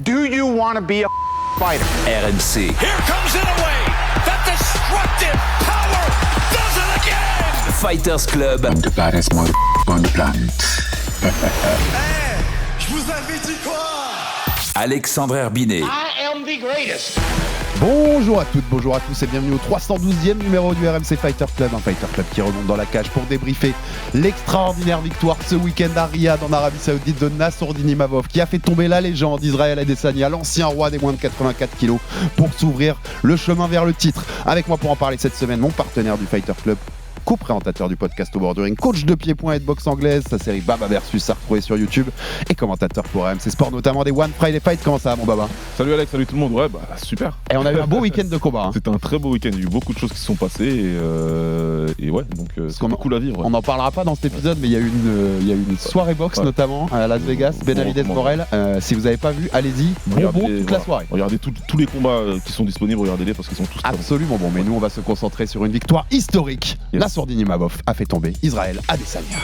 Do you want to be a fighter? RMC. Here comes Inoue. That destructive power does it again. Fighters Club. I'm the baddest motherfucker on the planet. Hey, je vous avais dit quoi? Alexandre Herbinet. I am the greatest. Bonjour à toutes, bonjour à tous et bienvenue au 312e numéro du RMC Fighter Club, un Fighter Club qui remonte dans la cage pour débriefer l'extraordinaire victoire ce week-end à Riyad en Arabie Saoudite de Nassourdine Imavov qui a fait tomber la légende Israël Adesanya, l'ancien roi des moins de 84 kilos, pour s'ouvrir le chemin vers le titre. Avec moi pour en parler cette semaine, mon partenaire du Fighter Club, co-présentateur du podcast Au bord du ring, coach de pied-point et de boxe anglaise, sa série Baba Versus à retrouver sur YouTube et commentateur pour RMC Sport, notamment des One Friday Fight. Comment ça va mon Baba? Salut Alex, salut tout le monde. Ouais, super. Et on a eu un beau week-end de combat. C'était un très beau week-end, il y a eu beaucoup de choses qui se sont passées et ouais, donc c'est cool à vivre. On n'en parlera pas dans cet épisode, mais il y a eu une soirée boxe notamment à Las Vegas, Benavidez Morel. Si vous n'avez pas vu, allez-y, bonbon toute la soirée. Regardez tous les combats qui sont disponibles, regardez-les parce qu'ils sont tous absolument bons. Mais nous on va se concentrer sur une victoire historique. Nassourdine Imavov a fait tomber Israël Adesanya.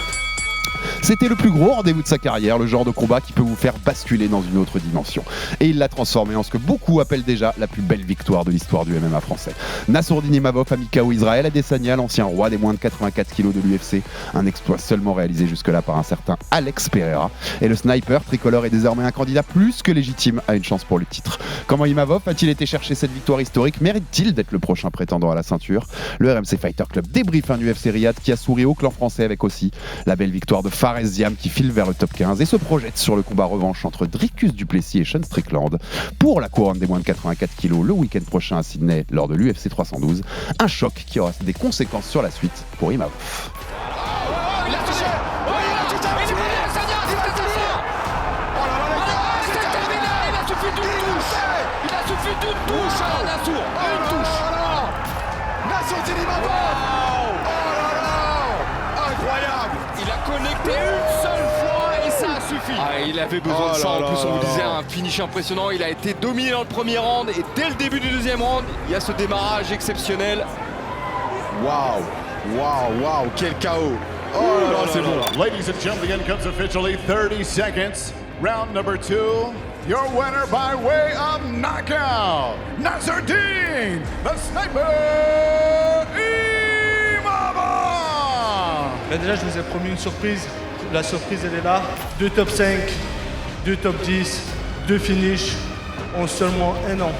C'était le plus gros rendez-vous de sa carrière, le genre de combat qui peut vous faire basculer dans une autre dimension. Et il l'a transformé en ce que beaucoup appellent déjà la plus belle victoire de l'histoire du MMA français. Nassourdine Imavov a mis KO Israël Adesanya, l'ancien roi des moins de 84 kilos de l'UFC. Un exploit seulement réalisé jusque-là par un certain Alex Pereira. Et le sniper tricolore est désormais un candidat plus que légitime à une chance pour le titre. Comment Imavov a-t-il été chercher cette victoire historique? Mérite-t-il d'être le prochain prétendant à la ceinture? Le RMC Fighter Club débriefe un UFC Riyad qui a souri au clan français avec aussi la belle victoire de Fares Ziam qui file vers le top 15 et se projette sur le combat revanche entre Dricus du Plessis et Sean Strickland pour la couronne des moins de 84 kilos le week-end prochain à Sydney lors de l'UFC 312. Un choc qui aura des conséquences sur la suite pour Imavov. Il a touché. Il a suffi d'une touche à Nassour. Une touche. Nassourdine Imavov. Il a connecté une seule fois et ça a suffi. Il avait besoin de ça. En plus, on vous disait un finish impressionnant. Il a été dominé dans le premier round et dès le début du deuxième round, il y a ce démarrage exceptionnel. Waouh, quel chaos. Oh là là, c'est bon. Ladies and gentlemen, comes officially 30 seconds. Round number 2. Your winner by way of knockout, Nassourdine, the sniper, Imavov. Déjà, je vous ai promis une surprise. La surprise, elle est là. 2 top 5, 2 top 10, 2 finishes en seulement un an.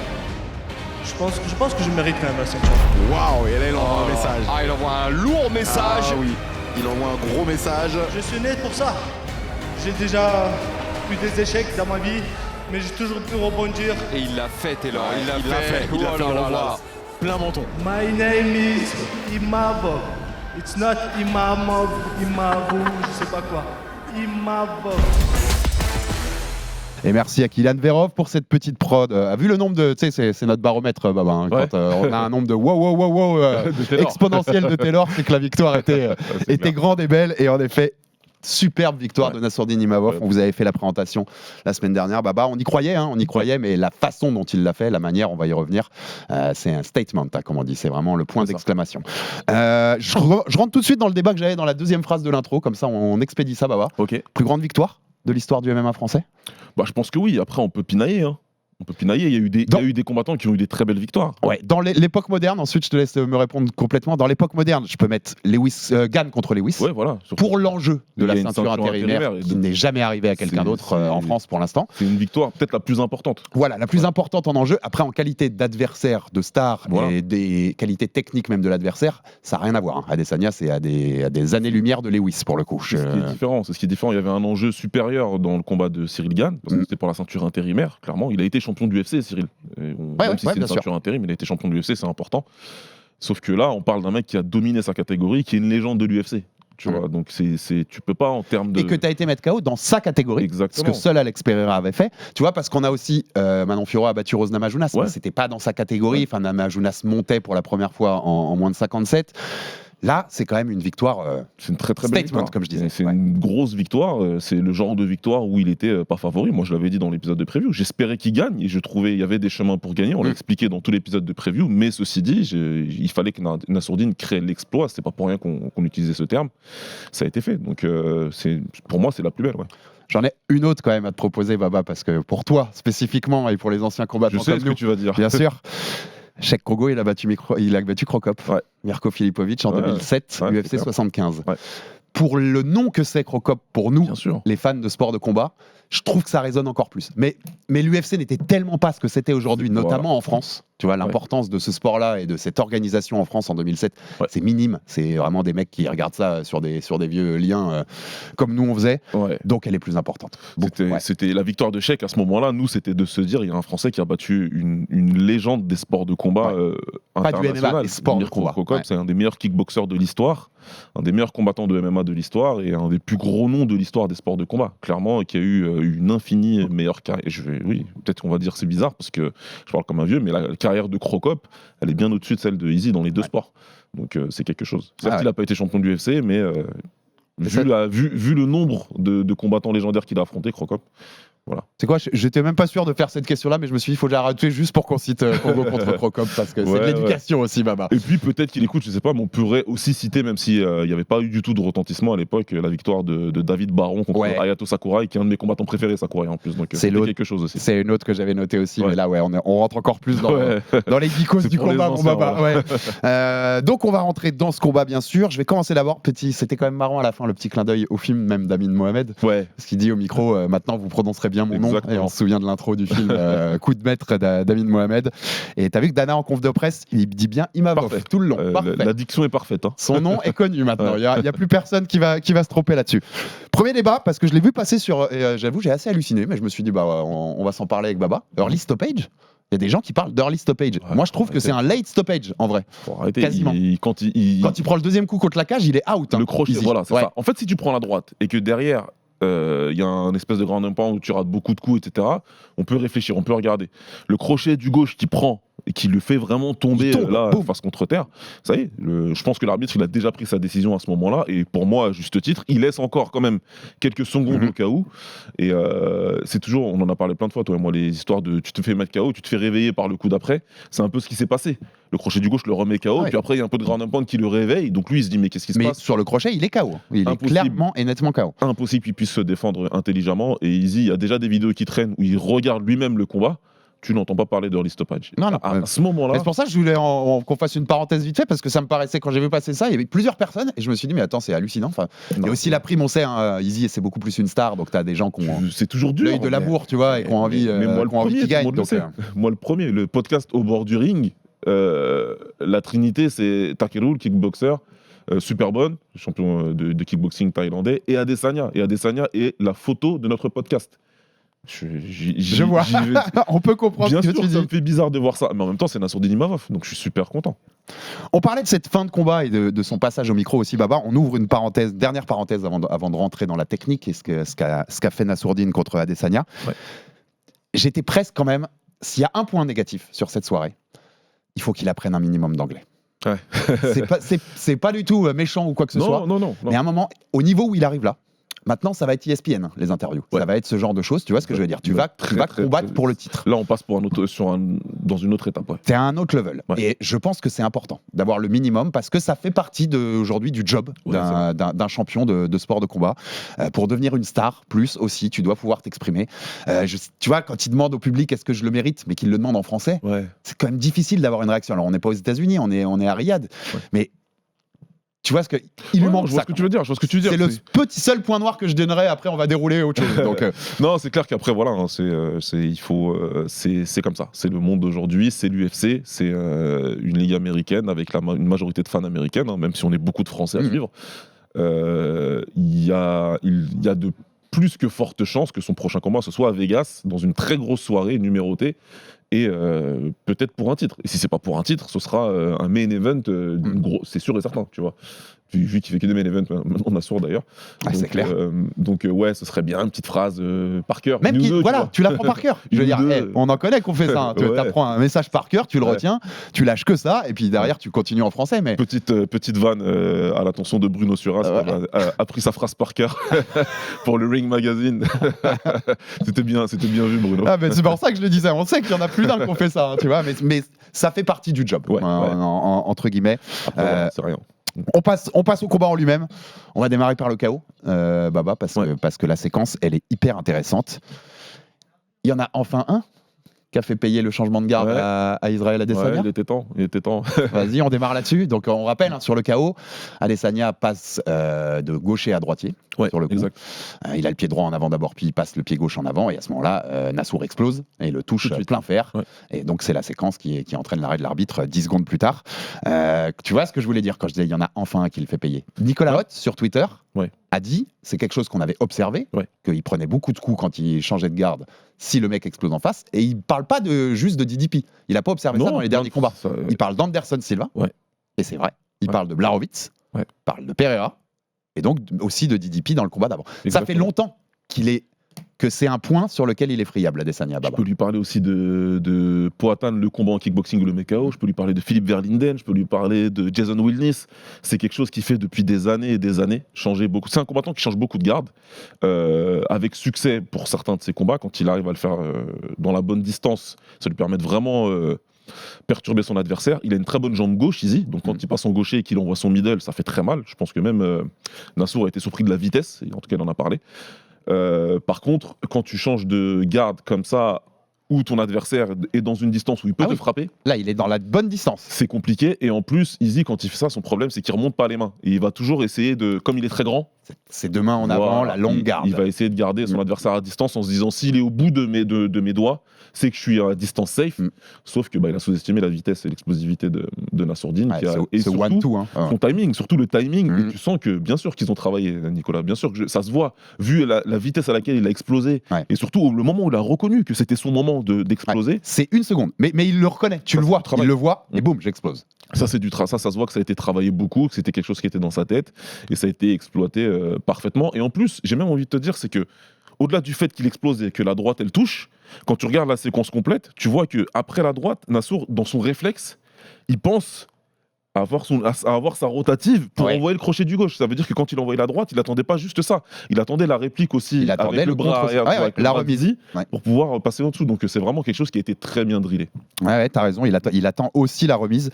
Je pense que je mérite quand même la ceinture. Waouh, et là, il envoie un message. Il envoie un lourd message. Ah oui, il envoie un gros message. Je suis né pour ça. J'ai déjà eu des échecs dans ma vie, mais j'ai toujours pu rebondir. Et il l'a fait, Taylor. Il l'a fait. Il a fait le revoir. Plein menton. My name is Imavov. It's not Imamov, je sais pas quoi. Imavov. Et merci à Kylian Verov pour cette petite prod. Vu le nombre de... Tu sais, c'est notre baromètre, Baba. Hein, ouais. Quand on a un nombre de wow exponentiel de Taylor, c'est que la victoire était grande et belle. Et en effet, superbe victoire de Nassourdine Imavov. On vous avait fait la présentation la semaine dernière. Baba, on y croyait, mais la façon dont il l'a fait, la manière, on va y revenir, c'est un statement, comme on dit. C'est vraiment le point d'exclamation. Je rentre tout de suite dans le débat que j'avais dans la deuxième phrase de l'intro. Comme ça, on expédie ça, Baba. Ok. Plus grande victoire de l'histoire du MMA français? Je pense que oui. Après, on peut pinailler. Il y a eu des combattants qui ont eu des très belles victoires. Ouais, dans l'époque moderne, ensuite je te laisse me répondre complètement. Dans l'époque moderne, je peux mettre Gane contre Lewis. Ouais, voilà. Pour l'enjeu de la Il y a une ceinture intérimaire qui n'est jamais arrivé à quelqu'un d'autre en France pour l'instant. C'est une victoire peut-être la plus importante. Voilà, la plus importante en enjeu. Après, en qualité d'adversaire, de star et des qualités techniques même de l'adversaire, ça n'a rien à voir. Hein. Adesanya, c'est à des années-lumière de Lewis pour le coup. C'est ce qui est différent. Il y avait un enjeu supérieur dans le combat de Cyril Gane, parce que c'était pour la ceinture intérimaire, clairement. Il a été champion du UFC, Cyril. Même si c'est une ceinture intérim, il a été champion de l'UFC, c'est important. Sauf que là, on parle d'un mec qui a dominé sa catégorie, qui est une légende de l'UFC. Tu vois, donc tu peux pas en termes de... Et que tu as été mettre KO dans sa catégorie. Exactement. Ce que seul Alex Pereira avait fait. Tu vois, parce qu'on a aussi... Manon Fiorot a battu Rose Namajunas, mais c'était pas dans sa catégorie. Enfin, Namajunas montait pour la première fois en moins de 57. Là, c'est quand même une victoire. C'est une très très belle victoire, comme je disais. C'est une grosse victoire. C'est le genre de victoire où il était pas favori. Moi, je l'avais dit dans l'épisode de preview. J'espérais qu'il gagne et je trouvais il y avait des chemins pour gagner. On l'a expliqué dans tout l'épisode de preview. Mais ceci dit, il fallait que Nassourdine crée l'exploit. C'est pas pour rien qu'on utilisait ce terme. Ça a été fait. Donc, pour moi, c'est la plus belle. Ouais. J'en ai une autre quand même à te proposer, Baba, parce que pour toi spécifiquement et pour les anciens combattants Je sais comme ce nous, que tu vas dire. bien sûr. Cheick Krogo, il a battu Cro Cop. Ouais. Mirko Filipovic en 2007, ouais, UFC 75. Ouais. Pour le nom que c'est Cro Cop, pour nous, Bien sûr. les fans de sport de combat, je trouve que ça résonne encore plus. Mais l'UFC n'était tellement pas ce que c'était aujourd'hui, notamment en France. Tu vois, l'importance de ce sport-là et de cette organisation en France en 2007, c'est minime. C'est vraiment des mecs qui regardent ça sur des vieux liens comme nous on faisait. Ouais. Donc elle est plus importante. C'était la victoire de Cheick à ce moment-là. Nous, c'était de se dire, il y a un Français qui a battu une légende des sports de combat pas du international. MMA, des sports de combat. Cro Cop, c'est un des meilleurs kickboxers de l'histoire, un des meilleurs combattants de MMA de l'histoire et un des plus gros noms de l'histoire des sports de combat. Clairement, qui a eu une infinie meilleure carrière. Oui, peut-être qu'on va dire que c'est bizarre parce que je parle comme un vieux, mais la carrière de Cro Cop, elle est bien au-dessus de celle de Easy dans les deux sports. Donc c'est quelque chose. Certes, il n'a pas été champion du UFC, mais vu le nombre de combattants légendaires qu'il a affronté, Cro Cop. Voilà. C'est quoi, j'étais même pas sûr de faire cette question-là, mais je me suis dit, il faut la rajouter juste pour qu'on cite Congo contre Cro Cop, parce que c'est de l'éducation aussi, Baba. Et puis peut-être qu'il écoute, je sais pas, mais on pourrait aussi citer, même s'il n'y avait pas eu du tout de retentissement à l'époque, la victoire de David Baron contre Hayato Sakurai, qui est un de mes combattants préférés, Sakurai en plus. Donc c'est quelque chose aussi. C'est une autre que j'avais notée aussi, mais là, on rentre encore plus dans les geekos du combat, mon Baba. Donc on va rentrer dans ce combat, bien sûr. Je vais commencer d'abord, c'était quand même marrant à la fin, le petit clin d'œil au film même d'Amin Mohamed. Parce qu'il dit au micro, maintenant vous prononcerez bien mon nom. Et on se souvient de l'intro du film Coup de maître d'Amin Mohamed. Et t'as vu que Dana en conf de presse, il dit bien Imavov tout le long. La diction est parfaite. Hein. Son nom est connu maintenant. Il y a plus personne qui va se tromper là-dessus. Premier débat, parce que je l'ai vu passer sur. J'avoue, j'ai assez halluciné, mais je me suis dit, on va s'en parler avec Baba. Early stoppage. Il y a des gens qui parlent d'early stoppage. Moi, je trouve que c'est un late stoppage, en vrai. Quasiment. Quand il prend le deuxième coup contre la cage, il est out. Le crochet, voilà, c'est ça. En fait, si tu prends la droite et que derrière, il y a un espèce de ground and pound où tu rates beaucoup de coups, etc., on peut réfléchir, on peut regarder. Le crochet du gauche qui prend et qui le fait vraiment tomber face contre terre, ça y est, je pense que l'arbitre il a déjà pris sa décision à ce moment-là, et pour moi, à juste titre, il laisse encore quand même quelques secondes au cas où, et c'est toujours, on en a parlé plein de fois, toi et moi, les histoires de tu te fais mettre KO, tu te fais réveiller par le coup d'après, c'est un peu ce qui s'est passé. Le crochet du gauche le remet KO, puis après il y a un peu de ground and pound qui le réveille, donc lui il se dit mais qu'est-ce qui se passe ? Mais sur le crochet, il est KO, il est clairement et nettement KO. Impossible qu'il puisse se défendre intelligemment, et Easy, il y a déjà des vidéos qui traînent où il regarde lui-même le combat. Tu n'entends pas parler d'early stoppage. Non. À ce moment-là. C'est pour ça que je voulais qu'on fasse une parenthèse vite fait, parce que ça me paraissait, quand j'ai vu passer ça, il y avait plusieurs personnes, et je me suis dit, mais attends, c'est hallucinant. Enfin, il y a aussi la prime, on sait, Easy, c'est beaucoup plus une star, donc t'as des gens qui ont c'est toujours dur, l'œil de l'amour, tu vois, et qui ont envie, qu'il gagne. Moi, le premier, le podcast Au bord du ring, la trinité, c'est Takeru, le kickboxer, Superbone, champion de kickboxing thaïlandais, et Adesanya. Et Adesanya est la photo de notre podcast. Je vois, on peut comprendre bien ce que sûr, tu dis. Ça me fait bizarre de voir ça, mais en même temps c'est Nassourdine Imavov, donc je suis super content. On parlait de cette fin de combat et de son passage au micro aussi, Baba. On ouvre une dernière parenthèse avant de rentrer dans la technique et ce qu'a fait Nassourdine contre Adesanya. J'étais presque quand même, s'il y a un point négatif sur cette soirée, il faut qu'il apprenne un minimum d'anglais. C'est pas du tout méchant ou quoi que ce soit. Non. Mais à un moment, au niveau où il arrive là, maintenant, ça va être ESPN, les interviews. Ça va être ce genre de choses, tu vois ce que je veux dire. Tu vas combattre pour le titre. Là, on passe dans une autre étape. C'est à un autre level. Et je pense que c'est important d'avoir le minimum, parce que ça fait partie aujourd'hui du job d'un champion de sport de combat. Pour devenir une star, plus aussi, tu dois pouvoir t'exprimer. Tu vois, quand il demande au public est-ce que je le mérite, mais qu'il le demande en français, c'est quand même difficile d'avoir une réaction. Alors, on n'est pas aux États-Unis, on est à Riyad. Mais tu vois il lui manque ça. Je vois ce que tu veux dire. C'est le seul point noir que je donnerais. Après, on va dérouler autre chose. Donc, non, c'est clair qu'après, voilà, c'est comme ça. C'est le monde d'aujourd'hui. C'est l'UFC. C'est une ligue américaine avec une majorité de fans américaines, même si on est beaucoup de Français à suivre. Il y a de plus que fortes chances que son prochain combat ce soit à Vegas, dans une très grosse soirée numérotée. Et peut-être pour un titre. Et si c'est pas pour un titre, ce sera un main event, c'est sûr et certain, tu vois. Vu qu'il fait que des main events, on a sourd d'ailleurs. C'est clair. Donc ce serait bien une petite phrase par cœur. Même tu l'apprends par cœur. Je veux dire, on en connaît qu'on fait ça. Tu apprends un message par cœur, tu le retiens, tu lâches que ça, et puis derrière tu continues en français. Mais petite vanne à l'attention de Bruno Suras, qui a appris sa phrase par cœur pour le Ring Magazine. C'était bien vu, Bruno. C'est pour ça que je le disais. On sait qu'il y en a plus d'un qui ont fait ça, tu vois. Mais ça fait partie du job, entre guillemets. Après, c'est rien. On passe au combat en lui-même. On va démarrer par le KO, Baba, parce que la séquence, elle est hyper intéressante. Il y en a enfin un qui a fait payer le changement de garde à Israël Adesanya. Ouais, il était temps. Vas-y, on démarre là-dessus. Donc on rappelle, sur le KO, Adesanya passe de gaucher à droitier sur le coup. Exact. Il a le pied droit en avant d'abord, puis il passe le pied gauche en avant, et à ce moment-là, Nassour explose et le touche plein fer. Ouais. Et donc c'est la séquence qui entraîne l'arrêt de l'arbitre 10 secondes plus tard. Tu vois ce que je voulais dire quand je disais il y en a enfin un qui le fait payer. Nicolas Hoth, sur Twitter, a dit, c'est quelque chose qu'on avait observé, qu'il prenait beaucoup de coups quand il changeait de garde si le mec explose en face, et il parle pas juste de DDP. Il a pas observé ça dans les derniers combats. Il parle d'Anderson Silva, et c'est vrai. Il parle de Blachowicz, il parle de Pereira, et donc aussi de DDP dans le combat d'avant. Ça fait longtemps que c'est un point sur lequel il est friable, Adesanya. Je peux lui parler aussi de pour atteindre le combat en kickboxing ou le KO. Je peux lui parler de Philippe Verlinden, je peux lui parler de Jason Wilnis. C'est quelque chose qui fait depuis des années et des années changer beaucoup. C'est un combattant qui change beaucoup de garde, avec succès pour certains de ses combats. Quand il arrive à le faire dans la bonne distance, ça lui permet de vraiment perturber son adversaire. Il a une très bonne jambe gauche, Izzy. Donc quand il passe en gaucher et qu'il envoie son middle, ça fait très mal. Je pense que même Nassour a été surpris de la vitesse. En tout cas, il en a parlé. Par contre, quand tu changes de garde comme ça, où ton adversaire est dans une distance où il peut te frapper. Là, il est dans la bonne distance. C'est compliqué. Et en plus, Izzy, quand il fait ça, son problème, c'est qu'il remonte pas les mains. Et il va toujours essayer de, comme il est très grand, ses deux mains en avant, la longue garde. Il va essayer de garder son adversaire à distance en se disant, s'il est au bout de mes doigts, c'est que je suis à distance safe. Sauf que il a sous-estimé la vitesse et l'explosivité de Nassourdine. Et surtout, son timing, surtout le timing. Et tu sens que, bien sûr qu'ils ont travaillé, Nicolas. Bien sûr que ça se voit, vu la vitesse à laquelle il a explosé. Et surtout, le moment où il a reconnu que c'était son moment d'exploser. C'est une seconde. Mais il le reconnaît. Tu le vois. Il le voit. Et boum, j'explose. Ça, ça se voit que ça a été travaillé beaucoup, que c'était quelque chose qui était dans sa tête. Et ça a été exploité parfaitement. Et en plus, j'ai même envie de te dire, c'est que, au-delà du fait qu'il explose et que la droite, elle touche, quand tu regardes la séquence complète, tu vois qu'après la droite, Nassour, dans son réflexe, il pense à avoir sa rotative pour envoyer le crochet du gauche. Ça veut dire que quand il envoyait la droite, il n'attendait pas juste ça. Il attendait la réplique aussi, il attendait avec le bras arrière, la remise, pour pouvoir passer en dessous. Donc c'est vraiment quelque chose qui a été très bien drillé. Ouais, t'as raison, il attend aussi la remise.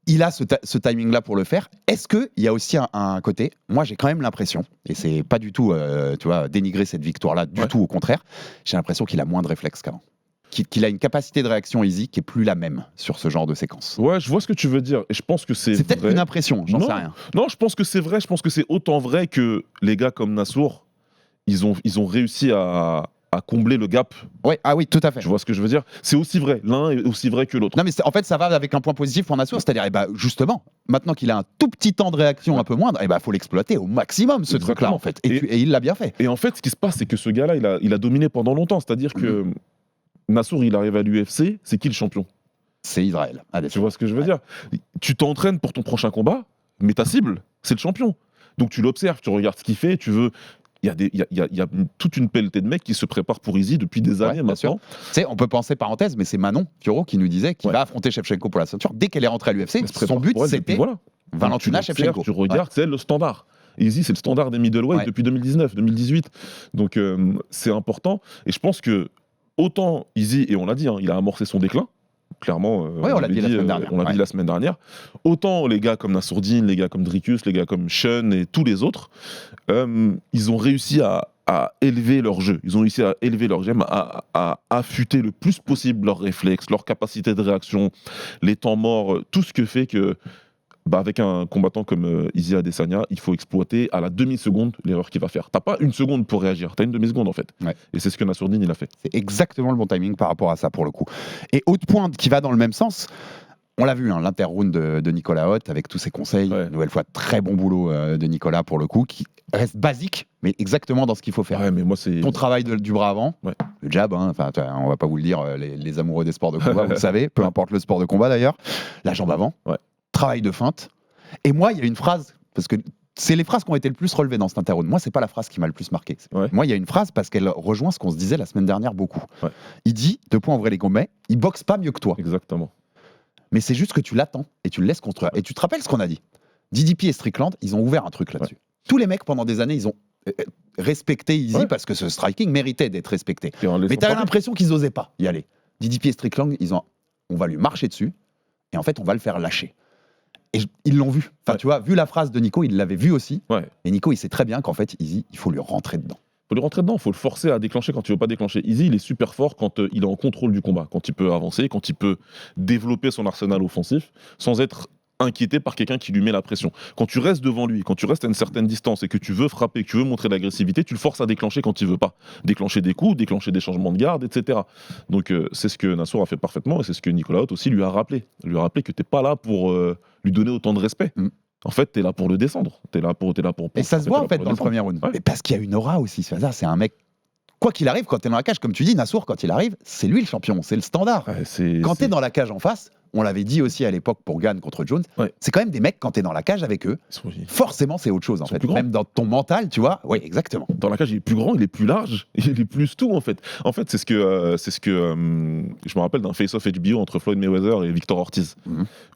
Il a ce timing-là pour le faire. Est-ce qu'il y a aussi un côté, moi j'ai quand même l'impression, et c'est pas du tout dénigrer cette victoire-là, du tout au contraire, j'ai l'impression qu'il a moins de réflexes qu'avant. Qu'il a une capacité de réaction easy qui est plus la même sur ce genre de séquence. Ouais, je vois ce que tu veux dire, et je pense que c'est peut-être vrai. Une impression, j'en sais rien. Non, je pense que c'est vrai, je pense que c'est autant vrai que les gars comme Nassour, ils ont réussi à combler le gap. Ouais, oui, tout à fait. Tu vois ce que je veux dire ? C'est aussi vrai, l'un est aussi vrai que l'autre. Non, mais en fait, ça va avec un point positif pour Nassour, c'est-à-dire, justement, maintenant qu'il a un tout petit temps de réaction un peu moindre, faut l'exploiter au maximum, ce truc-là, en fait. Et il l'a bien fait. Et en fait, ce qui se passe, c'est que ce gars-là, il a dominé pendant longtemps. C'est-à-dire que Nassour, il arrive à l'UFC, c'est qui le champion ? C'est Israël. Tu vois ce que je veux dire ? Tu t'entraînes pour ton prochain combat, mais ta cible, c'est le champion. Donc tu l'observes, tu regardes ce qu'il fait, tu veux... Il y a toute une pelletée de mecs qui se préparent pour Izzy depuis des années maintenant. Tu sais, on peut penser, parenthèse, mais c'est Manon Fiorot qui nous disait qu'il va affronter Shevchenko pour la ceinture. Dès qu'elle est rentrée à l'UFC, son but c'était Valentina Shevchenko. Tu regardes, c'est le standard. Izzy, c'est le standard des middleweight depuis 2019, 2018. Donc c'est important. Et je pense que autant Izzy, et on l'a dit, il a amorcé son déclin. Clairement, on l'a dit la semaine dernière. Autant les gars comme Nassourdine, les gars comme Dricus, les gars comme Sean et tous les autres, ils ont réussi à élever leur jeu. Ils ont réussi à élever leur gemme, à affûter le plus possible leurs réflexes, leur capacité de réaction, les temps morts, tout ce que fait que, avec un combattant comme Izzy Adesanya, il faut exploiter à la demi-seconde l'erreur qu'il va faire. T'as pas une seconde pour réagir, t'as une demi-seconde en fait. Et c'est ce que Nassourdine il a fait. C'est exactement le bon timing par rapport à ça pour le coup. Et autre point qui va dans le même sens, on l'a vu, l'inter-round de Nicolas Hoth avec tous ses conseils. Nouvelle fois, très bon boulot de Nicolas pour le coup, qui reste basique, mais exactement dans ce qu'il faut faire. Mais moi, c'est... Ton travail du bras avant, le jab, on va pas vous le dire, les amoureux des sports de combat, vous le savez, peu importe le sport de combat d'ailleurs, la jambe avant. Travail de feinte. Et moi, il y a une phrase, parce que c'est les phrases qui ont été le plus relevées dans cet interround. Moi, c'est pas la phrase qui m'a le plus marqué. Moi, il y a une phrase parce qu'elle rejoint ce qu'on se disait la semaine dernière beaucoup. Il dit, ouvrez les guillemets, il boxe pas mieux que toi. Exactement. Mais c'est juste que tu l'attends et tu le laisses construire. Et tu te rappelles ce qu'on a dit ? DDP et Strickland, ils ont ouvert un truc là-dessus. Tous les mecs, pendant des années, ils ont respecté Izzy parce que ce striking méritait d'être respecté. Mais t'as l'impression qu'ils osaient pas y aller. DDP et Strickland, on va lui marcher dessus et en fait, on va le faire lâcher. Et ils l'ont vu. Enfin, tu vois, vu la phrase de Nico, il l'avait vu aussi. Ouais. Et Nico, il sait très bien qu'en fait, Izzy, il faut lui rentrer dedans. Il faut lui rentrer dedans, il faut le forcer à déclencher quand il veut pas déclencher. Izzy, il est super fort quand il est en contrôle du combat, quand il peut avancer, quand il peut développer son arsenal offensif sans être inquiété par quelqu'un qui lui met la pression. Quand tu restes devant lui, quand tu restes à une certaine distance et que tu veux frapper, que tu veux montrer de l'agressivité, tu le forces à déclencher quand il veut pas. Déclencher des coups, déclencher des changements de garde, etc. Donc c'est ce que Nassour a fait parfaitement et c'est ce que Nicolas Haute aussi lui a rappelé. Il lui a rappelé que t'es pas là pour lui donner autant de respect. En fait, t'es là pour le descendre. T'es là pour et ça se voit en fait dans le premier round. Ouais. Parce qu'il y a une aura aussi. C'est un mec. Quoi qu'il arrive, quand t'es dans la cage, comme tu dis, Nassour, quand il arrive, c'est lui le champion, c'est le standard. Ouais, quand t'es dans la cage en face, on l'avait dit aussi à l'époque pour Gane contre Jones, c'est quand même des mecs, quand t'es dans la cage avec eux, forcément c'est autre chose en fait. Même dans ton mental, tu vois, oui, exactement. Dans la cage, il est plus grand, il est plus large, il est plus tout en fait. En fait, c'est ce que je me rappelle d'un face-off HBO entre Floyd Mayweather et Victor Ortiz,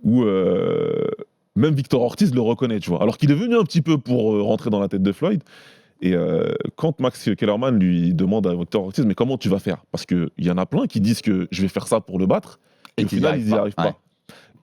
où même Victor Ortiz le reconnaît, tu vois, alors qu'il est venu un petit peu pour rentrer dans la tête de Floyd. Et quand Max Kellerman lui demande à Victor Ortiz, mais comment tu vas faire ? Parce qu'il y en a plein qui disent que je vais faire ça pour le battre, et au final, ils n'y arrivent pas.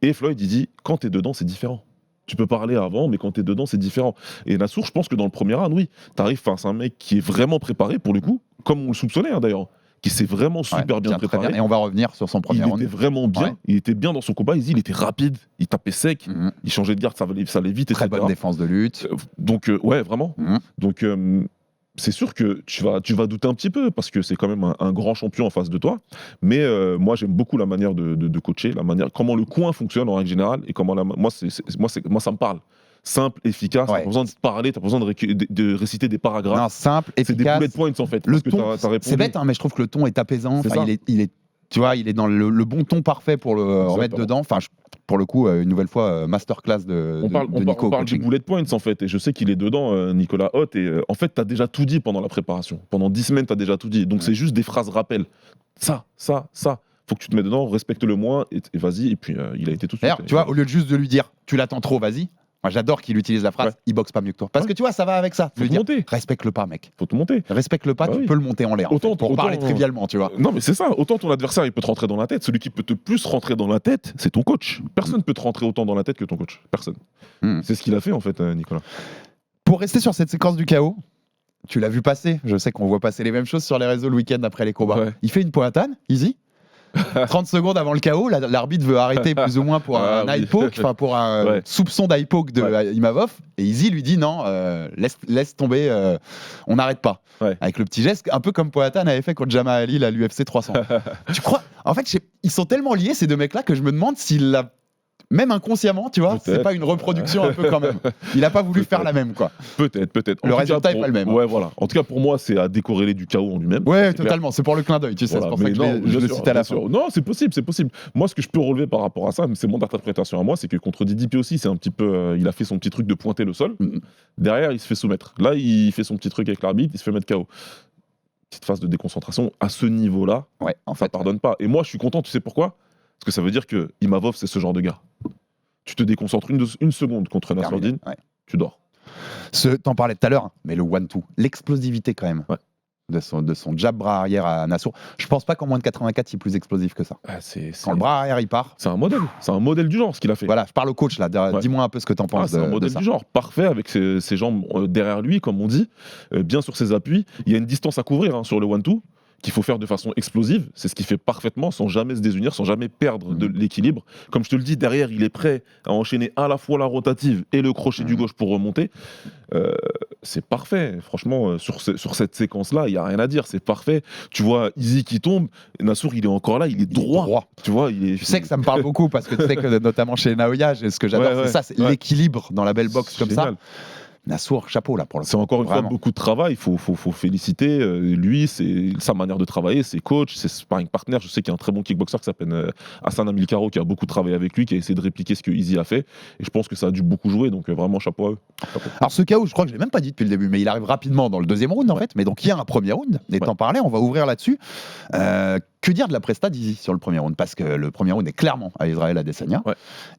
Et Floyd, il dit, quand t'es dedans, c'est différent. Tu peux parler avant, mais quand t'es dedans, c'est différent. Et Nassour, je pense que dans le premier round, oui, t'arrives face à un mec qui est vraiment préparé, pour le coup, comme on le soupçonnait d'ailleurs, qui s'est vraiment super bien préparé. Bien. Et on va revenir sur son premier round. Il était vraiment bien, il était bien dans son combat, il était rapide, il tapait sec, il changeait de garde, ça allait vite, Très etc. bonne défense de lutte. Donc, ouais, vraiment. Donc, c'est sûr que tu vas douter un petit peu, parce que c'est quand même un grand champion en face de toi. Mais moi, j'aime beaucoup la manière de coacher, comment le coin fonctionne en règle générale, et comment moi, ça me parle. Simple, efficace, t'as pas besoin de parler, t'as pas besoin de réciter des paragraphes. Non, simple, efficace. C'est des bullet points en fait. Le ton, c'est bête, hein, mais je trouve que le ton est apaisant. Il est, tu vois, il est dans le bon ton parfait pour le remettre dedans. Enfin, pour le coup, une nouvelle fois, masterclass de Nico. On parle du bullet points en fait, et je sais qu'il est dedans, Nicolas Haute. Et en fait, t'as déjà tout dit pendant la préparation. Pendant 10 semaines, t'as déjà tout dit. Donc c'est juste des phrases rappel. Ça. Faut que tu te mettes dedans, respecte-le moins, et vas-y. Et puis il a été tout de suite. D'ailleurs, tu vois, au lieu de juste de lui dire, tu l'attends trop, vas-y. Moi, j'adore qu'il utilise la phrase il boxe pas mieux que toi. Parce que tu vois, ça va avec ça. Faut te monter. Respecte-le pas, mec. Faut te monter. Respecte-le pas, tu peux le monter en l'air. Pour parler trivialement, tu vois. Non, mais c'est ça. Autant ton adversaire, il peut te rentrer dans la tête. Celui qui peut te plus rentrer dans la tête, c'est ton coach. Personne ne peut te rentrer autant dans la tête que ton coach. Personne. C'est ce qu'il a fait, en fait, Nicolas. Pour rester sur cette séquence du chaos, tu l'as vu passer. Je sais qu'on voit passer les mêmes choses sur les réseaux le week-end après les combats. Ouais. Il fait une pointane, easy. 30 secondes avant le chaos, l'arbitre veut arrêter plus ou moins pour un eye poke, enfin pour un soupçon d'eye poke de Imavov, et Izzy lui dit non, laisse tomber, on n'arrête pas. Avec le petit geste, un peu comme Poatan avait fait contre Jamal Ali à l'UFC 300. Tu crois ? En fait, ils sont tellement liés ces deux mecs-là que je me demande s'il l'a. Même inconsciemment, tu vois, c'est pas une reproduction un peu quand même. Il a pas voulu faire la même, quoi. Peut-être. Le résultat est pas le même. Ouais, voilà. En tout cas, pour moi, c'est à décorréler du chaos en lui-même. Ouais, totalement. C'est pour le clin d'œil, tu sais. C'est pour ça que je le cite à la fin. Non, c'est possible. Moi, ce que je peux relever par rapport à ça, c'est mon interprétation à moi, c'est que contre DDP aussi, c'est un petit peu, il a fait son petit truc de pointer le sol. Derrière, il se fait soumettre. Là, il fait son petit truc avec l'arbitre, il se fait mettre KO. Petite phase de déconcentration à ce niveau-là. Ouais, en fait, ça pardonne pas. Et moi, je suis content. Tu sais pourquoi ? Parce que ça veut dire que Imavov, c'est ce genre de gars. Tu te déconcentres une seconde contre Nassourdine, tu dors. T'en parlais tout à l'heure, mais le 1-2, l'explosivité quand même de son jab bras arrière à Nassour. Je pense pas qu'en moins de 84, il est plus explosif que ça. Quand le bras arrière il part. C'est un modèle du genre ce qu'il a fait. Voilà, je parle au coach là. Dis-moi un peu ce que t'en penses. C'est un modèle du genre, parfait avec ses jambes derrière lui, comme on dit, bien sur ses appuis. Il y a une distance à couvrir sur le 1-2. Qu'il faut faire de façon explosive, c'est ce qu'il fait parfaitement, sans jamais se désunir, sans jamais perdre de l'équilibre. Comme je te le dis, derrière, il est prêt à enchaîner à la fois la rotative et le crochet du gauche pour remonter. C'est parfait. Franchement, sur cette séquence-là, il n'y a rien à dire, c'est parfait. Tu vois Izzy qui tombe, Nassour, il est encore là, il est droit. Tu vois, tu sais que ça me parle beaucoup, parce que tu sais que notamment chez Naoya, ce que j'adore, c'est ça, c'est l'équilibre dans la belle boxe comme ça. Nassour, chapeau là pour le coup. C'est encore une fois beaucoup de travail, il faut féliciter lui, c'est sa manière de travailler, ses coachs, ses sparring partners. Je sais qu'il y a un très bon kickboxer qui s'appelle Hassan Amilcaro qui a beaucoup travaillé avec lui, qui a essayé de répliquer ce que Izzy a fait, et je pense que ça a dû beaucoup jouer, donc vraiment chapeau à eux. Alors ce chaos, je crois que je l'ai même pas dit depuis le début, mais il arrive rapidement dans le deuxième round en fait, mais donc il y a un premier round, et t'en parlais, on va ouvrir là-dessus. Que dire de la presta d'Izzy sur le premier round ? Parce que le premier round est clairement à Israël Adesanya,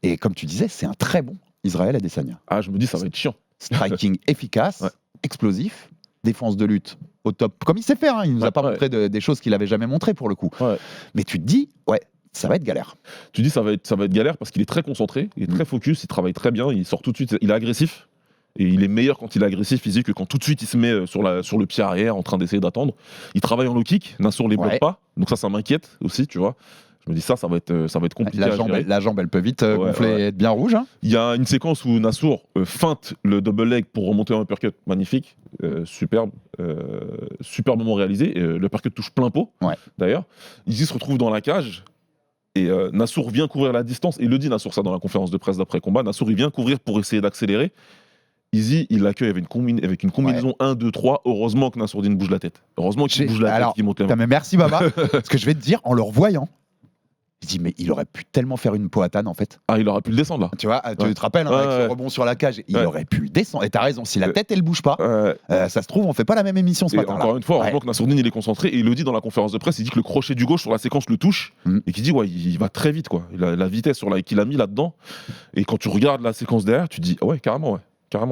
et comme tu disais, c'est un très bon Israël Adesanya. Ah, je me dis ça va être chiant. Striking efficace, explosif, défense de lutte au top, comme il sait faire, il nous a pas montré des choses qu'il avait jamais montré pour le coup. Mais tu te dis, ça va être galère. Tu dis ça va être galère parce qu'il est très concentré, il est très focus, il travaille très bien, il sort tout de suite, il est agressif. Et il est meilleur quand il est agressif physique que quand tout de suite il se met sur le pied arrière en train d'essayer d'attendre. Il travaille en low kick, Nassour les bloque pas, donc ça m'inquiète aussi, tu vois. Je me dis ça va être compliqué à gérer. La jambe, elle peut vite gonfler et être bien rouge. Hein. Il y a une séquence où Nassour feinte le double leg pour remonter un uppercut magnifique, superbe moment réalisé. L'uppercut touche plein pot, d'ailleurs. Izzy se retrouve dans la cage. Et Nassour vient couvrir la distance. Et il le dit, Nassour, ça dans la conférence de presse d'après-combat. Nassour, il vient couvrir pour essayer d'accélérer. Izzy, il l'accueille avec une combinaison 1, 2, 3. Heureusement que Nassourdine bouge la tête. Heureusement qu'il bouge la tête, qu'il monte les mains. Mais merci, Baba. Parce que je vais te dire, en le revoyant, je dis, mais il aurait pu tellement faire une Poatane, en fait. Ah, il aurait pu le descendre, là. Tu vois, tu te rappelles, avec ce rebond sur la cage, il aurait pu le descendre. Et t'as raison, si la tête, elle bouge pas, ça se trouve, on fait pas la même émission ce matin. Encore une fois, heureusement que Nassourdine, il est concentré. Et il le dit dans la conférence de presse, il dit que le crochet du gauche sur la séquence le touche. Et qu'il dit, il va très vite, quoi. La vitesse qu'il a mis là-dedans. Et quand tu regardes la séquence derrière, tu dis, carrément,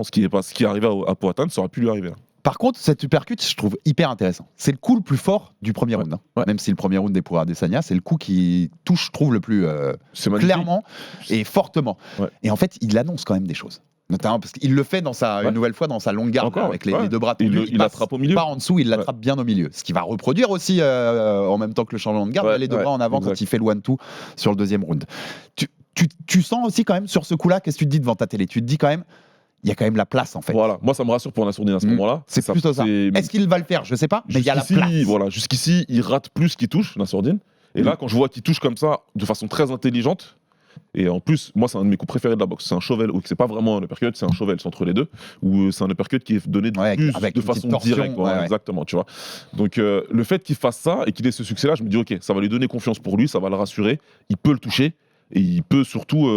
ce qui est arrivé à Poatane, ça aurait pu lui arriver. Là. Par contre, cet uppercut, je trouve hyper intéressant. C'est le coup le plus fort du premier round. Même si le premier round est pour Adesanya, c'est le coup qui touche, je trouve, le plus clairement et fortement. Et en fait, il annonce quand même des choses. Notamment parce qu'il le fait une nouvelle fois dans sa longue garde avec les deux bras tendus. Il l'attrape au milieu. Pas en dessous, il l'attrape bien au milieu. Ce qui va reproduire aussi en même temps que le changement de garde, les deux bras en avant quand il fait le 1-2 sur le deuxième round. Tu sens aussi quand même sur ce coup-là, qu'est-ce que tu te dis devant ta télé? Tu te dis quand même, il y a quand même la place en fait. Voilà, moi ça me rassure pour Nassourdine à ce moment-là. C'est plutôt ça. Est-ce qu'il va le faire? Je sais pas, mais il y a la place. Voilà, jusqu'ici, il rate plus qu'il touche, Nassourdine. Et là, quand je vois qu'il touche comme ça, de façon très intelligente, et en plus, moi c'est un de mes coups préférés de la boxe, c'est un shovel hook, c'est pas vraiment un uppercut, c'est un shovel, c'est entre les deux, ou c'est un uppercut qui est donné de façon directe, exactement, tu vois. Donc le fait qu'il fasse ça et qu'il ait ce succès-là, je me dis ok, ça va lui donner confiance pour lui, ça va le rassurer, il peut le toucher, et il peut surtout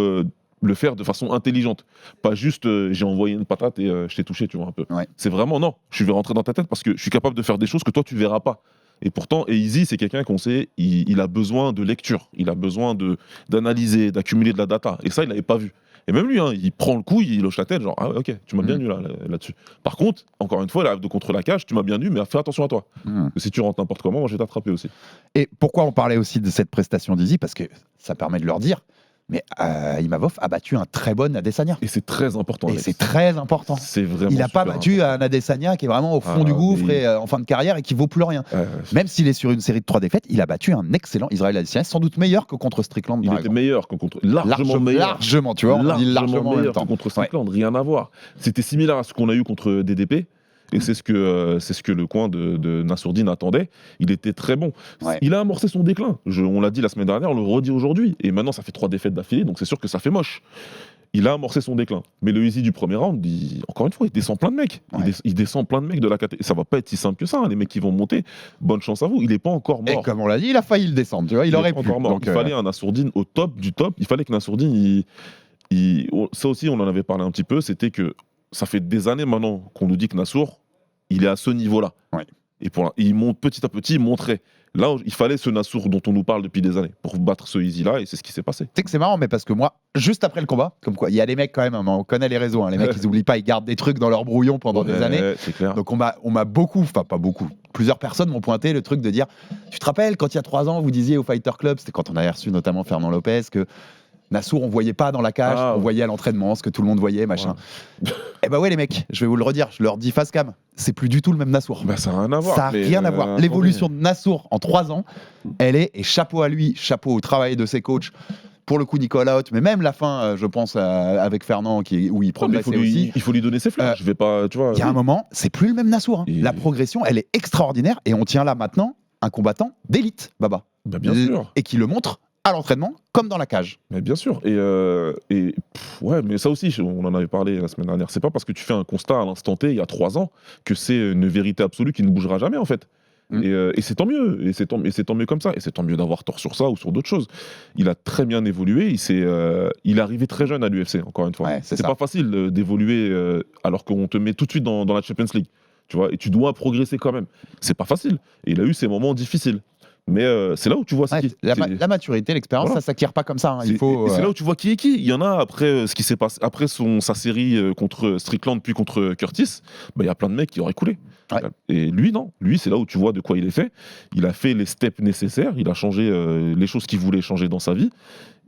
le faire de façon intelligente. Pas juste j'ai envoyé une patate et je t'ai touché, tu vois, un peu. C'est vraiment non, je vais rentrer dans ta tête parce que je suis capable de faire des choses que toi tu verras pas. Et pourtant, Izzy, c'est quelqu'un qu'on sait, il a besoin de lecture, il a besoin d'analyser, d'accumuler de la data. Et ça, il n'avait pas vu. Et même lui, il prend le coup, il hoche la tête, genre, ah ouais, ok, tu m'as bien eu là-dessus. Par contre, encore une fois, il arrive de contre la cage, tu m'as bien eu, mais fais attention à toi. Parce que si tu rentres n'importe comment, moi, je vais t'attraper aussi. Et pourquoi on parlait aussi de cette prestation d'Izzy? Parce que ça permet de leur dire, mais Imavov a battu un très bon Adesanya. Et c'est très important. Et c'est très important. C'est vraiment. Il n'a pas battu un Adesanya qui est vraiment au fond du gouffre et en fin de carrière et qui vaut plus rien. Même s'il est sur une série de 3 défaites, il a battu un excellent Israël Adesanya, sans doute meilleur que contre Strickland. Il était meilleur que contre. Largement meilleur. Largement, tu vois. On dit largement meilleur que contre Strickland, rien à voir. C'était similaire à ce qu'on a eu contre DDP. Et c'est ce que le coin de Nassourdine attendait. Il était très bon. Il a amorcé son déclin. On l'a dit la semaine dernière, on le redit aujourd'hui. Et maintenant, ça fait 3 défaites d'affilée, donc c'est sûr que ça fait moche. Il a amorcé son déclin. Mais le Izzy du premier round, encore une fois, il descend plein de mecs. Il descend plein de mecs de la catégorie. Ça va pas être si simple que ça, les mecs qui vont monter. Bonne chance à vous. Il n'est pas encore mort. Et comme on l'a dit, il a failli le descendre. Tu vois, il aurait pu. Encore mort. Donc, il fallait un Nassourdine au top du top. Il fallait que Nassourdine, ça aussi, on en avait parlé un petit peu, c'était que ça fait des années maintenant qu'on nous dit que Nassour, il est à ce niveau-là. Et il monte petit à petit, il montrait. Là, il fallait ce Nassour dont on nous parle depuis des années pour battre ce Izzy-là, et c'est ce qui s'est passé. Tu sais que c'est marrant, mais parce que moi, juste après le combat, comme quoi, il y a des mecs quand même, on connaît les réseaux, les mecs, ils oublient pas, ils gardent des trucs dans leur brouillon pendant des années. C'est clair. Donc on m'a beaucoup, enfin pas beaucoup, plusieurs personnes m'ont pointé le truc de dire, tu te rappelles, quand il y a 3 ans, vous disiez au Fighter Club, c'était quand on avait reçu notamment Fernand Lopez, que Nassour, on voyait pas dans la cage, on voyait à l'entraînement, ce que tout le monde voyait, machin. Et bah ouais les mecs, je vais vous le redire, je leur dis face cam, c'est plus du tout le même Nassour. Ça n'a rien à voir. Ça n'a rien à voir. L'évolution de Nassour en 3 ans, et chapeau à lui, chapeau au travail de ses coachs. Pour le coup, Nicolas Haute, mais même la fin, je pense, avec Fernand, où il progressait aussi. Il faut lui donner ses fleurs. Je vais pas, tu vois. Il y a un moment, c'est plus le même Nassour. La progression, elle est extraordinaire, et on tient là maintenant un combattant d'élite, Baba. Bien sûr. Et qui le montre à l'entraînement comme dans la cage. Mais bien sûr. Ouais, mais ça aussi, on en avait parlé la semaine dernière. C'est pas parce que tu fais un constat à l'instant T il y a 3 ans que c'est une vérité absolue qui ne bougera jamais en fait. Et c'est tant mieux. Et c'est tant mieux comme ça. Et c'est tant mieux d'avoir tort sur ça ou sur d'autres choses. Il a très bien évolué. Il est arrivé très jeune à l'UFC. Encore une fois. C'est pas facile d'évoluer alors qu'on te met tout de suite dans la Champions League. Tu vois. Et tu dois progresser quand même. C'est pas facile. Et il a eu ses moments difficiles. Mais c'est là où tu vois la maturité, l'expérience, voilà. ça s'acquiert pas comme ça. Hein. Et c'est là où tu vois qui est qui. Il y en a après ce qui s'est passé après sa série contre Strickland puis contre Curtis, il y a plein de mecs qui auraient coulé. Ouais. Et lui non, lui c'est là où tu vois de quoi il est fait. Il a fait les steps nécessaires, il a changé les choses qu'il voulait changer dans sa vie.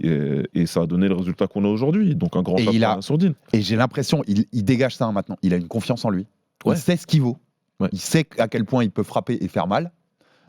Et ça a donné le résultat qu'on a aujourd'hui. Donc un grand chapeau à Nassourdine. Et j'ai l'impression il dégage ça maintenant. Il a une confiance en lui. Ouais. Il sait ce qu'il vaut. Ouais. Il sait à quel point il peut frapper et faire mal.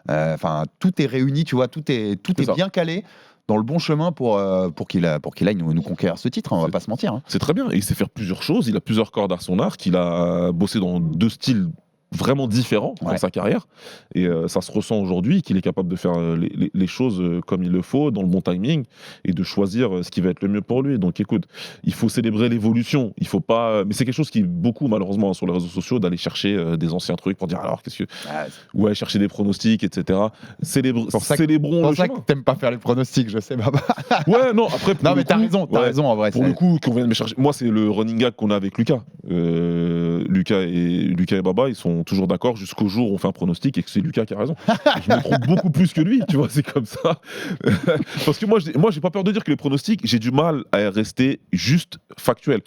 Enfin, tout est réuni, tu vois, tout est bien calé dans le bon chemin pour qu'il aille nous conquérir ce titre. On va pas se mentir. Hein. C'est très bien. Et il sait faire plusieurs choses. Il a plusieurs cordes à son arc. Il a bossé dans 2 styles vraiment différent dans sa carrière et ça se ressent aujourd'hui qu'il est capable de faire les choses comme il le faut dans le bon timing et de choisir ce qui va être le mieux pour lui. Donc écoute, il faut célébrer l'évolution, il faut pas, mais c'est quelque chose qui est beaucoup malheureusement sur les réseaux sociaux d'aller chercher des anciens trucs pour dire alors qu'est-ce que chercher des pronostics, etc. Célébrons le chemin. C'est pour ça que t'aimes pas faire les pronostics, je sais. Ouais, non, après non mais t'as raison en vrai. Pour le coup qu'on vient de me chercher, moi c'est le running gag qu'on a avec Lucas. Lucas et Baba, ils sont toujours d'accord jusqu'au jour où on fait un pronostic et que c'est Lucas qui a raison. Je me trompe beaucoup plus que lui, tu vois, c'est comme ça. Parce que moi j'ai pas peur de dire que les pronostics, j'ai du mal à rester juste factuel.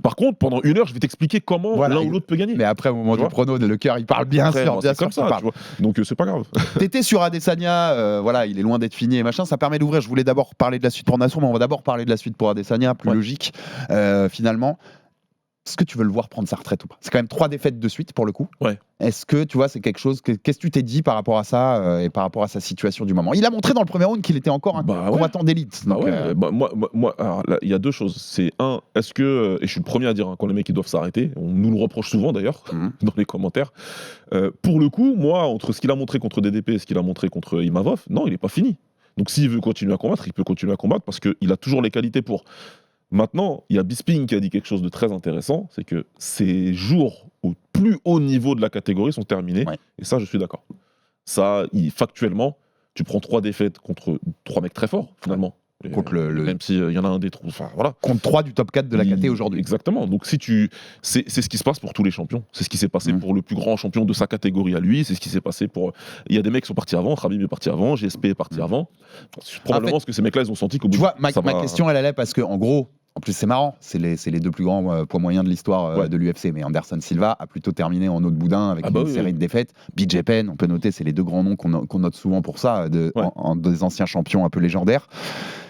Par contre, pendant 1 heure, je vais t'expliquer comment l'un ou l'autre peut gagner. Mais après, au moment du prono, le cœur, il parle bien sûr. C'est comme ça, tu vois. Donc c'est pas grave. T'étais sur Adesanya, il est loin d'être fini et machin, ça permet d'ouvrir. Je voulais d'abord parler de la suite pour Nassour, mais on va d'abord parler de la suite pour Adesanya, plus logique, finalement. Est-ce que tu veux le voir prendre sa retraite ou pas ? C'est quand même 3 défaites de suite pour le coup. Ouais. Est-ce que tu vois, c'est quelque chose qu'est-ce que tu t'es dit par rapport à ça et par rapport à sa situation du moment ? Il a montré dans le premier round qu'il était encore un combattant d'élite. Donc, moi, il y a 2 choses. C'est un, est-ce que et je suis le premier à dire quand les mecs ils doivent s'arrêter. On nous le reproche souvent d'ailleurs dans les commentaires. Pour le coup, moi, entre ce qu'il a montré contre DDP et ce qu'il a montré contre Imavov, non, il est pas fini. Donc s'il veut continuer à combattre, il peut continuer à combattre parce qu'il a toujours les qualités pour. Maintenant, il y a Bisping qui a dit quelque chose de très intéressant, c'est que ces jours au plus haut niveau de la catégorie sont terminés, et ça, je suis d'accord. Ça, factuellement, tu prends 3 défaites contre 3 mecs très forts, finalement. Contre même s'il y en a un des trous. Enfin, voilà. Contre 3 du top 4 de la caté aujourd'hui. Exactement. Donc, c'est ce qui se passe pour tous les champions. C'est ce qui s'est passé pour le plus grand champion de sa catégorie à lui. C'est ce qui s'est passé pour. Il y a des mecs qui sont partis avant. Khabib est parti avant. GSP est parti avant. Probablement parce que ces mecs-là, ils ont senti qu'au bout. Tu vois, ma question, elle allait parce que, en gros. En plus, c'est marrant, c'est les 2 plus grands poids moyens de l'histoire de l'UFC. Mais Anderson Silva a plutôt terminé en eau de boudin avec une série de défaites. BJ Penn, on peut noter, c'est les 2 grands noms qu'on note souvent pour ça, des anciens champions un peu légendaires.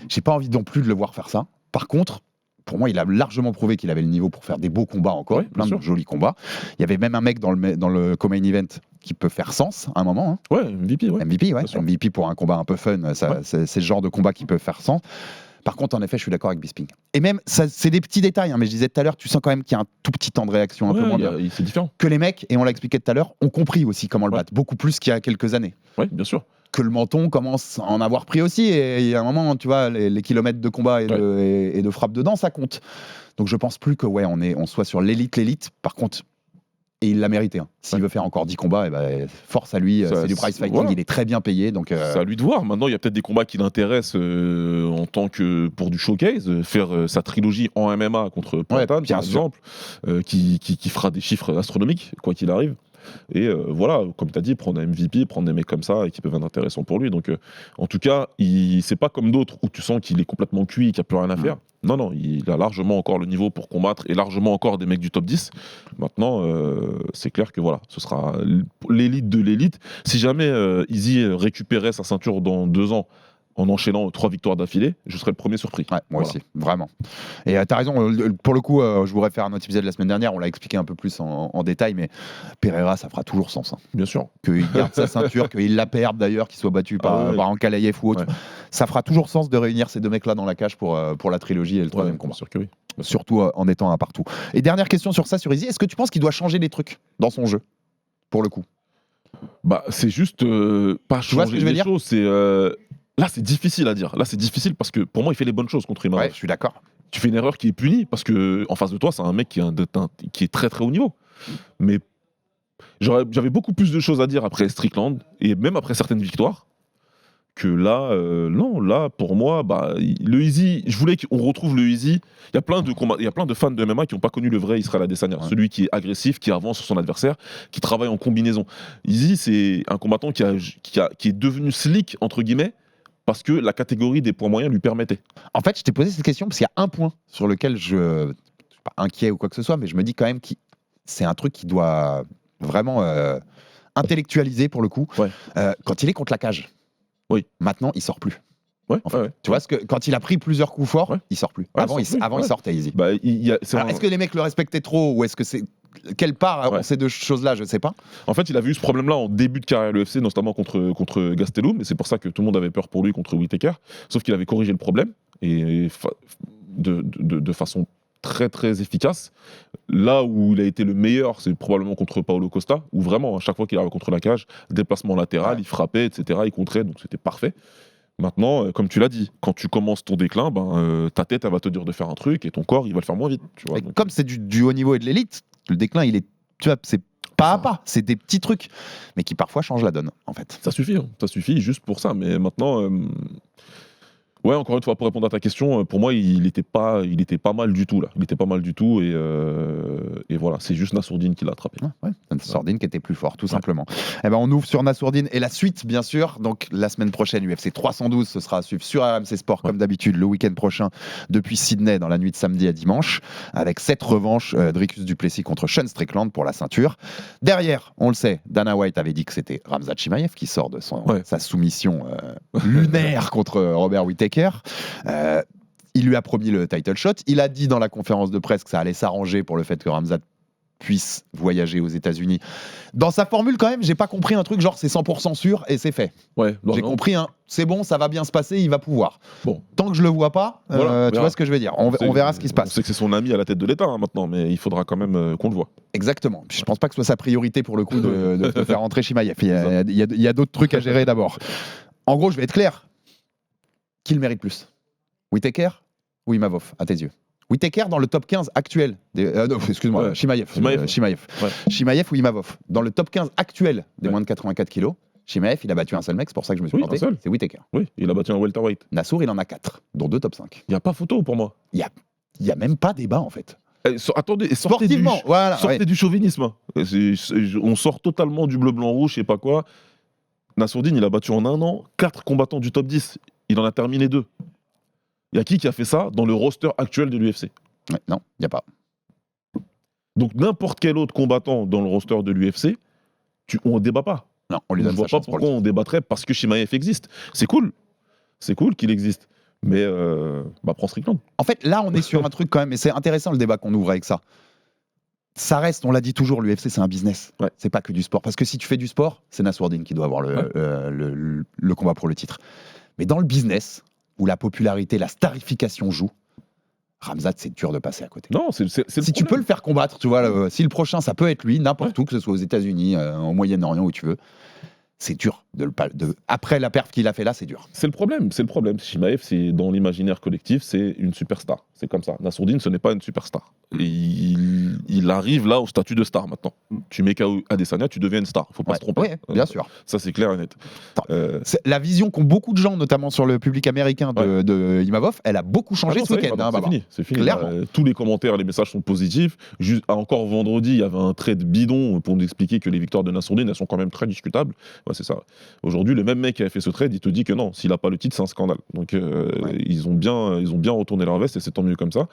J'ai pas envie non plus de le voir faire ça. Par contre, pour moi, il a largement prouvé qu'il avait le niveau pour faire des beaux combats encore, plein de jolis combats. Il y avait même un mec dans le co-main event qui peut faire sens à un moment. Hein. Ouais, MVP, MVP pour un combat un peu fun, c'est le genre de combat qui peut faire sens. Par contre, en effet, je suis d'accord avec Bisping. Et même, c'est des petits détails, mais je disais tout à l'heure, tu sens quand même qu'il y a un tout petit temps de réaction, un peu moins c'est différent. Que les mecs, et on l'a expliqué tout à l'heure, ont compris aussi comment le battre, beaucoup plus qu'il y a quelques années. Oui, bien sûr. Que le menton commence à en avoir pris aussi, et il y a un moment, tu vois, les kilomètres de combat et de frappe dedans, ça compte. Donc je pense plus que on soit sur l'élite. Par contre, et il l'a mérité. Hein. S'il veut faire encore 10 combats, force à lui. C'est du prize fighting. Il est très bien payé. Donc c'est à lui de voir. Maintenant, il y a peut-être des combats qui l'intéressent en tant que pour du showcase. Faire sa trilogie en MMA contre Poatan, par exemple, qui fera des chiffres astronomiques, quoi qu'il arrive. Et voilà, comme tu as dit, prendre un MVP, prendre des mecs comme ça et qui peuvent être intéressants pour lui. Donc, en tout cas, c'est pas comme d'autres où tu sens qu'il est complètement cuit et qu'il n'y a plus rien à faire. Non, il a largement encore le niveau pour combattre et largement encore des mecs du top 10. Maintenant, c'est clair que voilà, ce sera l'élite de l'élite. Si jamais Izzy récupérait sa ceinture dans 2 ans, en enchaînant 3 victoires d'affilée, je serais le premier surpris. Ouais, moi aussi, vraiment. Et t'as raison, pour le coup, je voudrais faire un autre épisode la semaine dernière, on l'a expliqué un peu plus en détail, mais Pereira, ça fera toujours sens. Hein. Bien sûr. Qu'il garde sa ceinture, qu'il la perde d'ailleurs, qu'il soit battu par Ankalaev ou autre. Ouais. Ça fera toujours sens de réunir ces 2 mecs-là dans la cage pour la trilogie et le 3e combat. Bien sûr que oui. Surtout en étant un partout. Et dernière question sur ça, sur Izzy, est-ce que tu penses qu'il doit changer des trucs dans son jeu, pour le coup ? C'est juste pas changer les choses, c'est... Là, c'est difficile à dire. Là, c'est difficile parce que pour moi, il fait les bonnes choses contre Imavov. Ouais, je suis d'accord. Tu fais une erreur qui est punie parce que en face de toi, c'est un mec qui est très très haut niveau. Mais j'avais beaucoup plus de choses à dire après Strickland et même après certaines victoires que là, non, là, pour moi, le Easy, je voulais qu'on retrouve le Easy. Il y a plein de fans de MMA qui n'ont pas connu le vrai Israël Adesanya, celui qui est agressif, qui avance sur son adversaire, qui travaille en combinaison. Easy, c'est un combattant qui est devenu slick, entre guillemets, parce que la catégorie des poids moyens lui permettait. En fait, je t'ai posé cette question parce qu'il y a un point sur lequel je suis pas inquiet ou quoi que ce soit, mais je me dis quand même que c'est un truc qui doit vraiment intellectualiser pour le coup. Ouais. Quand il est contre la cage, oui. Maintenant, il sort plus. Ouais, en fait. Tu vois, quand il a pris plusieurs coups forts, il sort plus. Avant, il sortait Easy. Est-ce que les mecs le respectaient trop ou est-ce que c'est quelle part ont ces deux choses-là, je ne sais pas. En fait, il avait eu ce problème-là en début de carrière à l'UFC, notamment contre Gastelum, et c'est pour ça que tout le monde avait peur pour lui contre Whittaker. Sauf qu'il avait corrigé le problème et de façon très très efficace. Là où il a été le meilleur, c'est probablement contre Paulo Costa, où vraiment à chaque fois qu'il arrivait contre la cage, déplacement latéral, il frappait, etc. Il contrait, donc c'était parfait. Maintenant, comme tu l'as dit, quand tu commences ton déclin, ta tête elle va te dire de faire un truc et ton corps il va le faire moins vite. Tu vois, comme c'est du haut niveau et de l'élite, le déclin il est, tu vois, c'est pas à pas, c'est des petits trucs, mais qui parfois changent la donne en fait. Ça suffit juste pour ça. Mais maintenant, ouais, encore une fois, pour répondre à ta question, pour moi, il était pas mal du tout là. Il était pas mal du tout et voilà, c'est juste Nassourdine qui l'a attrapé. Ouais, Nassourdine qui était plus fort, tout simplement. Et on ouvre sur Nassourdine et la suite, bien sûr. Donc la semaine prochaine, UFC 312, ce sera à suivre sur RMC Sport comme d'habitude le week-end prochain depuis Sydney dans la nuit de samedi à dimanche, avec 7 revanches Dricus du Plessis contre Sean Strickland pour la ceinture. Derrière, on le sait, Dana White avait dit que c'était Khamzat Chimaev qui sort de sa soumission lunaire contre Robert Whittaker. Il lui a promis le title shot. Il a dit dans la conférence de presse que ça allait s'arranger pour le fait que Khamzat puisse voyager aux États-Unis. Dans sa formule, quand même, j'ai pas compris un truc genre c'est 100% sûr et c'est fait. Ouais, j'ai compris c'est bon, ça va bien se passer, il va pouvoir. Bon, tant que je le vois pas, tu vois ce que je veux dire. On verra ce qui se passe. On sait que c'est son ami à la tête de l'État maintenant, mais il faudra quand même qu'on le voit. Exactement. Puis je pense pas que ce soit sa priorité pour le coup de faire rentrer Chimaev. Il y a d'autres trucs à gérer d'abord. En gros, je vais être clair. Qui le mérite plus, Whittaker ou Imavov, à tes yeux? Whittaker dans le top 15 actuel. Excuse-moi, Chimaev. Chimaev ou Imavov. Dans le top 15 actuel des moins de 84 kilos, Chimaev, il a battu un seul mec, c'est pour ça que je me suis planté. C'est Whittaker. Oui, il a battu un welterweight. Nassour, il en a 4, dont 2 top 5. Il n'y a pas photo pour moi. Il y a même pas débat en fait. Attendez, sortez du chauvinisme. On sort totalement du bleu, blanc, rouge, je sais pas quoi. Nassourdine, il a battu en un an 4 combattants du top 10. Il en a terminé 2. Il y a qui a fait ça dans le roster actuel de l'UFC? Non, il n'y a pas. Donc n'importe quel autre combattant dans le roster de l'UFC, on ne débat pas. Non, on lui donne sa chance. Je vois pas pourquoi on débattrait parce que Chimaev existe. C'est cool qu'il existe. Mais prends Strickland. En fait, là, on est sur un truc quand même, et c'est intéressant le débat qu'on ouvre avec ça. Ça reste, on l'a dit toujours, l'UFC c'est un business. Ouais. C'est pas que du sport. Parce que si tu fais du sport, c'est Nassourdine qui doit avoir le combat pour le titre. Mais dans le business, où la popularité, la starification joue, Khamzat, c'est dur de passer à côté. Non, c'est si tu peux le faire combattre, tu vois, si le prochain, ça peut être lui, n'importe où, que ce soit aux États-Unis, au Moyen-Orient, où tu veux, c'est dur. Après la perf qu'il a fait là, c'est dur. C'est le problème. Chimaev, c'est dans l'imaginaire collectif, c'est une superstar. C'est comme ça. Nassourdine, ce n'est pas une superstar. Et il arrive là au statut de star maintenant. Tu mets KO Adesanya, tu deviens une star. Il ne faut pas se tromper. Oui, bien sûr. Ça, c'est clair et net. La vision qu'ont beaucoup de gens, notamment sur le public américain de Imavov, elle a beaucoup changé ce week-end. C'est fini. Tous les commentaires, les messages sont positifs. Encore vendredi, il y avait un trade bidon pour nous expliquer que les victoires de Nassourdine, elles sont quand même très discutables. Ouais, c'est ça. Aujourd'hui, le même mec qui a fait ce trade, il te dit que non, s'il n'a pas le titre, c'est un scandale. Donc, ils ont bien retourné leur veste et c'est tant mieux comme ça.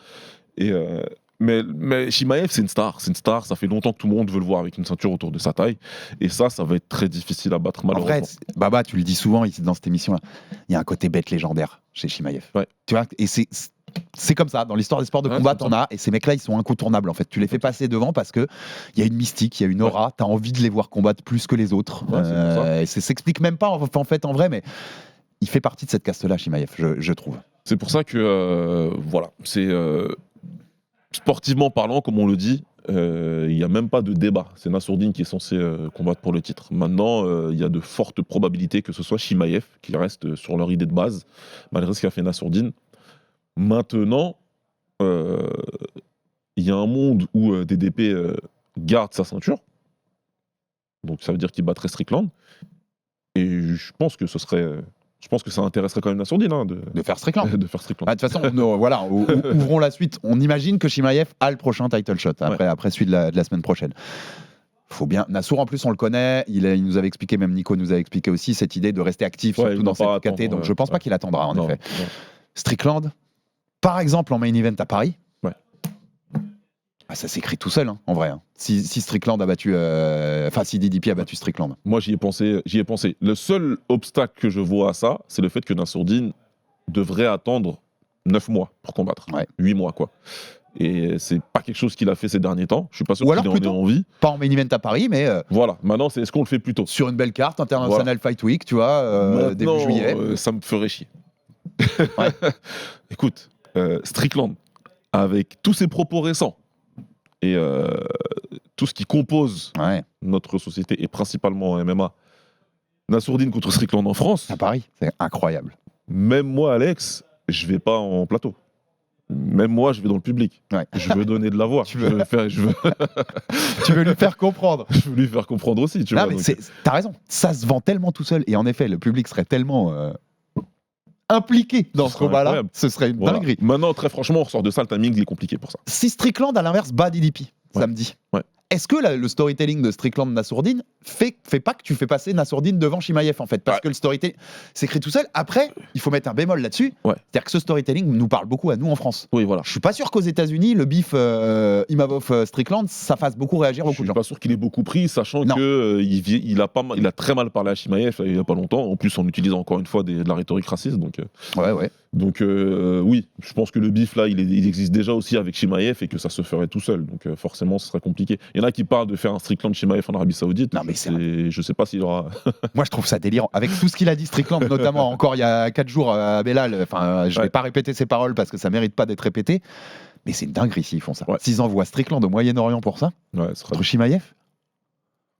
Mais Chimaev, c'est une star. Ça fait longtemps que tout le monde veut le voir avec une ceinture autour de sa taille. Et ça va être très difficile à battre, malheureusement. En vrai, Baba, tu le dis souvent ici dans cette émission-là, il y a un côté bête légendaire chez Chimaev. Ouais. Tu vois, et c'est comme ça, dans l'histoire des sports de combat, t'en as, et ces mecs-là, ils sont incontournables en fait. Tu les fais passer devant parce qu'il y a une mystique, il y a une aura, t'as envie de les voir combattre plus que les autres. Et ça s'explique même pas en fait en vrai, mais il fait partie de cette caste-là, Chimaev, je trouve. C'est pour ça que, c'est sportivement parlant, comme on le dit, il n'y a même pas de débat. C'est Nassourdine qui est censé combattre pour le titre. Maintenant, il y a de fortes probabilités que ce soit Chimaev qui reste sur leur idée de base, malgré ce qu'a fait Nassourdine. Maintenant, il y a un monde où DDP garde sa ceinture. Donc ça veut dire qu'il battrait Strickland. Et je pense que ce serait Je pense que ça intéresserait quand même Nassourdine de faire Strickland. de faire Strickland. De toute façon, voilà, ouvrons la suite. On imagine que Chimaev a le prochain title shot après celui de la semaine prochaine. Faut bien. Nassour, en plus, on le connaît. Il nous avait expliqué, même Nico nous avait expliqué aussi, cette idée de rester actif, surtout dans cette KT. Donc, je pense pas qu'il attendra, en effet. Non. Strickland, par exemple, en main event à Paris. Ouais. Ça s'écrit tout seul, en vrai. Si Strickland a battu, si DDP a battu Strickland. Moi, j'y ai pensé. Le seul obstacle que je vois à ça, c'est le fait que Nassourdine devrait attendre 9 mois pour combattre. 8 mois, quoi. Et c'est pas quelque chose qu'il a fait ces derniers temps. Je suis pas sûr qu'il en ait envie. Pas en main event à Paris, mais. Voilà. Maintenant, c'est est-ce qu'on le fait plus tôt sur une belle carte, International Fight Week, tu vois, début juillet. Ça me ferait chier. Écoute, Strickland, avec tous ses propos récents et tout ce qui compose notre société et principalement en MMA, Nassourdine contre Strickland en France. À Paris, c'est incroyable. Même moi, Alex, je vais pas en plateau. Même moi, je vais dans le public. Je veux donner de la voix. Tu veux lui faire comprendre. Je veux lui faire comprendre aussi. Tu vois, mais t'as raison. Ça se vend tellement tout seul. Et en effet, le public serait tellement impliqué dans ce combat-là. Incroyable. Ce serait une dinguerie. Maintenant, très franchement, on ressort de ça. Le timing, il est compliqué pour ça. Si Strickland, à l'inverse, bat DDP samedi. Est-ce que le storytelling de Strickland-Nassourdine fait pas que tu fais passer Nassourdine devant Chimaev, en fait? Parce que le storytelling s'écrit tout seul. Après, il faut mettre un bémol là-dessus. C'est-à-dire que ce storytelling nous parle beaucoup à nous en France. Oui, voilà. Je suis pas sûr qu'aux États-Unis, le bif Imavov-Strickland, ça fasse beaucoup réagir beaucoup de gens. Je suis pas sûr qu'il ait beaucoup pris, sachant qu'il a très mal parlé à Chimaev il y a pas longtemps. En plus, en utilisant encore une fois de la rhétorique raciste. Donc, oui, je pense que le bif là, il existe déjà aussi avec Chimaev et que ça se ferait tout seul. Donc forcément, ce serait compliqué. Il y en a qui parlent de faire un Strickland Chimaev en Arabie Saoudite. Non, mais je sais pas s'il y aura. Moi, je trouve ça délirant. Avec tout ce qu'il a dit Strickland, notamment encore il y a 4 jours à Belal. Enfin, je vais pas répéter ses paroles parce que ça mérite pas d'être répété. Mais c'est une dinguerie s'ils font ça. S'ils envoient Strickland au Moyen-Orient pour ça, contre Chimaev.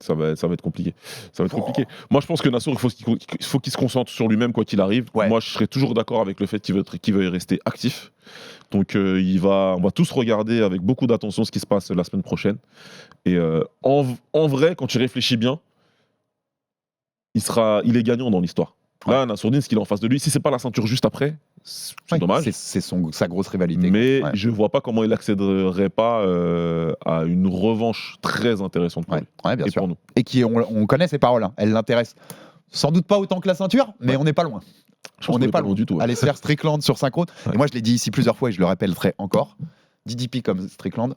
Ça va être compliqué. Ça va être compliqué. Moi, je pense que Nassour, il faut qu'il se concentre sur lui-même quoi qu'il arrive. Moi, je serais toujours d'accord avec le fait qu'il veuille rester actif. Donc, on va tous regarder avec beaucoup d'attention ce qui se passe la semaine prochaine. Et en vrai, quand tu réfléchis bien, il est gagnant dans l'histoire. Là, Nassourdine, ce qu'il a en face de lui, si c'est pas la ceinture juste après, c'est dommage. C'est sa grosse rivalité. Mais je vois pas comment il accéderait pas à une revanche très intéressante pour lui. Bien sûr. Pour nous. Et on connaît ses paroles. Elles l'intéressent sans doute pas autant que la ceinture, mais on n'est pas loin. On n'est pas loin du tout. Aller se faire Strickland sur 5 autres. Et moi, je l'ai dit ici plusieurs fois et je le répéterai encore. DDP comme Strickland,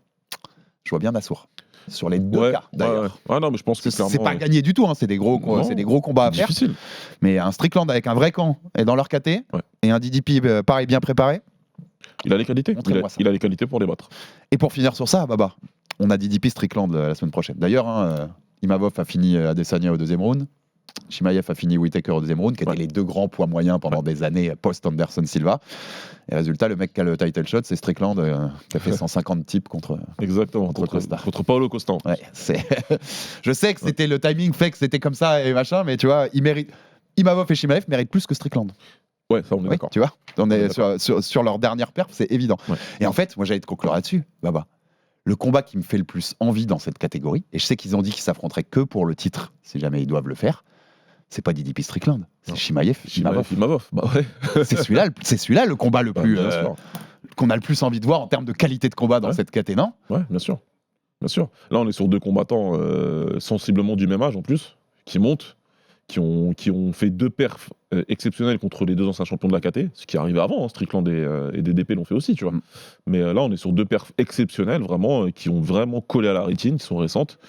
je vois bien Nassour. Sur les deux cas, d'ailleurs. Non, mais je pense que c'est pas gagné du tout. C'est des gros combats à faire. Difficile. Mais un Strickland avec un vrai camp et dans leur KT et un DDP pareil bien préparé. Il a les qualités. Il a les qualités pour les battre. Et pour finir sur ça, Baba, on a DDP Strickland la semaine prochaine. D'ailleurs, Imavov a fini Adesanya au 2e round. Chimaev a fini Whittaker au 2e round, qui étaient les deux grands poids moyens pendant des années post-Anderson Silva. Et résultat, le mec qui a le title shot, c'est Strickland, qui a fait 150 types contre Costa. Contre Paolo Costa. Je sais que c'était le timing fait que c'était comme ça et machin, mais tu vois, Imavov et Chimaev méritent plus que Strickland. Ouais, ça on est d'accord. Tu vois, on est sur leur dernière perf, c'est évident. Et en fait, moi j'allais te conclure là-dessus, Baba. Le combat qui me fait le plus envie dans cette catégorie, et je sais qu'ils ont dit qu'ils s'affronteraient que pour le titre, si jamais ils doivent le faire, c'est pas DDP Strickland, c'est Chimaev Imavov. Bah ouais. C'est celui-là le combat le plus qu'on a le plus envie de voir en termes de qualité de combat dans cette catégorie, non ? Ouais, bien sûr. Là, on est sur deux combattants sensiblement du même âge en plus, qui montent, qui ont fait 2 perfs exceptionnels contre les 2 anciens champions de la KT, ce qui arrivait avant, Strickland et DDP l'ont fait aussi, tu vois. Mais là, on est sur 2 perfs exceptionnels, vraiment, qui ont vraiment collé à la rétine, qui sont récentes.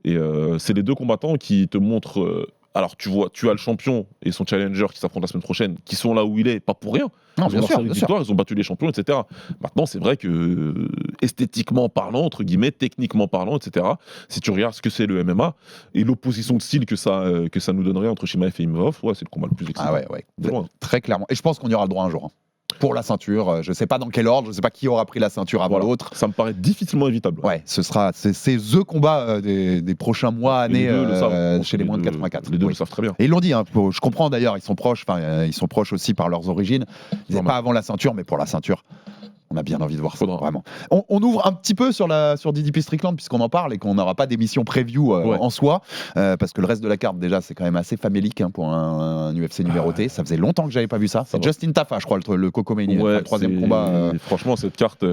Et c'est les 2 combattants qui te montrent... alors, tu as le champion et son challenger qui s'affrontent la semaine prochaine, qui sont là où il est, pas pour rien. Non, ils ont marqué des victoires, ils ont battu les champions, etc. Maintenant, c'est vrai que esthétiquement parlant, entre guillemets, techniquement parlant, etc., si tu regardes ce que c'est le MMA et l'opposition de style que ça nous donnerait entre Chimaev et Imavov, c'est le combat le plus excitant. Ah ouais. Très clairement. Et je pense qu'on y aura le droit un jour. Pour la ceinture, je sais pas dans quel ordre, je sais pas qui aura pris la ceinture avant l'autre. Ça me paraît difficilement évitable. Ouais, c'est the combat des prochains mois, années chez les moins de 84. Les deux le savent très bien. Et ils l'ont dit, je comprends d'ailleurs, ils sont proches aussi par leurs origines. Ils disaient pas avant la ceinture, mais pour la ceinture, On a bien envie de voir ça, vraiment. On ouvre un petit peu sur DDP Strickland, puisqu'on en parle et qu'on n'aura pas d'émission preview en soi, parce que le reste de la carte, déjà, c'est quand même assez famélique pour un UFC numéroté. Ça faisait longtemps que j'avais pas vu ça. C'est Justin Tafa, je crois, le Coco Mania, le troisième combat. Franchement, cette carte,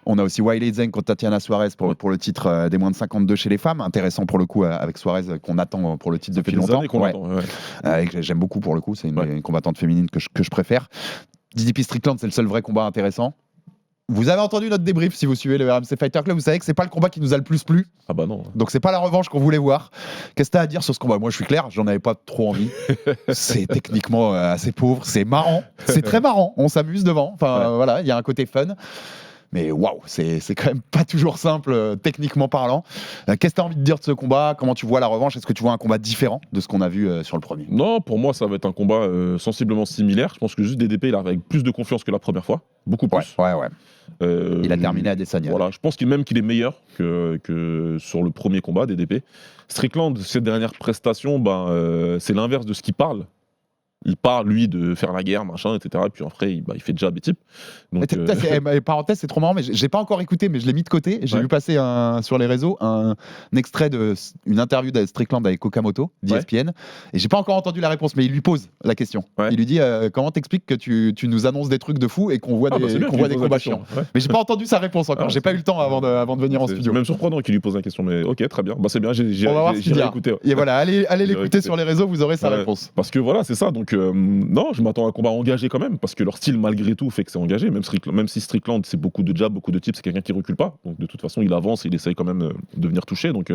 On a aussi Weili Zhang contre Tatiana Suarez pour le titre des moins de 52 chez les femmes. Intéressant pour le coup, avec Suarez, qu'on attend pour le titre depuis longtemps. J'aime beaucoup pour le coup, c'est une combattante féminine que je préfère. DDP Strickland, c'est le seul vrai combat intéressant. Vous avez entendu notre débrief si vous suivez le RMC Fighter Club, vous savez que c'est pas le combat qui nous a le plus plu. Ah bah non. Donc c'est pas la revanche qu'on voulait voir. Qu'est-ce que t'as à dire sur ce combat ? Moi je suis clair, j'en avais pas trop envie. C'est techniquement assez pauvre, c'est marrant, c'est très marrant, on s'amuse devant. Enfin voilà, il y a un côté fun. Mais waouh, c'est quand même pas toujours simple techniquement parlant. Qu'est-ce que tu as envie de dire de ce combat ? Comment tu vois la revanche ? Est-ce que tu vois un combat différent de ce qu'on a vu sur le premier ? Non, pour moi, ça va être un combat sensiblement similaire. Je pense que juste DDP, il arrive avec plus de confiance que la première fois. Beaucoup plus. Ouais. Il a terminé à Adesanya. Voilà, je pense même qu'il est meilleur que sur le premier combat, DDP. Strickland, ses dernières prestations, c'est l'inverse de ce qu'il parle. Il parle, lui, de faire la guerre, machin, etc. Et puis après, il fait jab et type. Donc, parenthèse, c'est trop marrant, mais j'ai pas encore écouté, mais je l'ai mis de côté. J'ai vu passer sur les réseaux un extrait d'une interview de Strickland avec Okamoto, d'ESPN. Et j'ai pas encore entendu la réponse, mais il lui pose la question. Il lui dit comment t'expliques que tu nous annonces des trucs de fou et qu'on voit des combats chiants. Mais j'ai pas entendu sa réponse encore. J'ai pas eu le temps avant de venir en studio. C'est même surprenant qu'il lui pose la question, mais ok, très bien. C'est bien, j'ai écouté. Et voilà, allez l'écouter sur les réseaux, vous aurez sa réponse. Parce que voilà, c'est ça. Donc non, je m'attends à un combat engagé quand même, parce que leur style malgré tout fait que c'est engagé, même si Strickland c'est beaucoup de jab, beaucoup de tips, c'est quelqu'un qui recule pas, donc de toute façon il avance et il essaye quand même de venir toucher, donc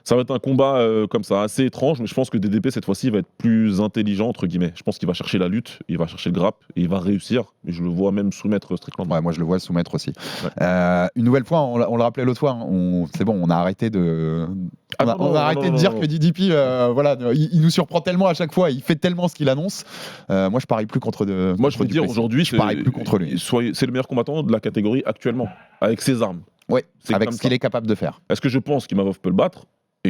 ça va être un combat comme ça, assez étrange, mais je pense que DDP cette fois-ci va être plus intelligent entre guillemets. Je pense qu'il va chercher la lutte, il va chercher le grappe et il va réussir, et je le vois même soumettre Strickland. Ouais, moi je le vois soumettre aussi. Une nouvelle fois, on le rappelait l'autre fois, c'est bon, on a arrêté de... On a arrêté de dire que DDP, il nous surprend tellement à chaque fois, il fait tellement ce qu'il annonce. Moi, je parie plus contre de. Moi, je veux dire aujourd'hui, je parie plus contre lui. C'est le meilleur combattant de la catégorie actuellement, avec ses armes. Oui, avec ce qu'il est capable de faire. Est-ce que je pense qu'Imavov peut le battre ?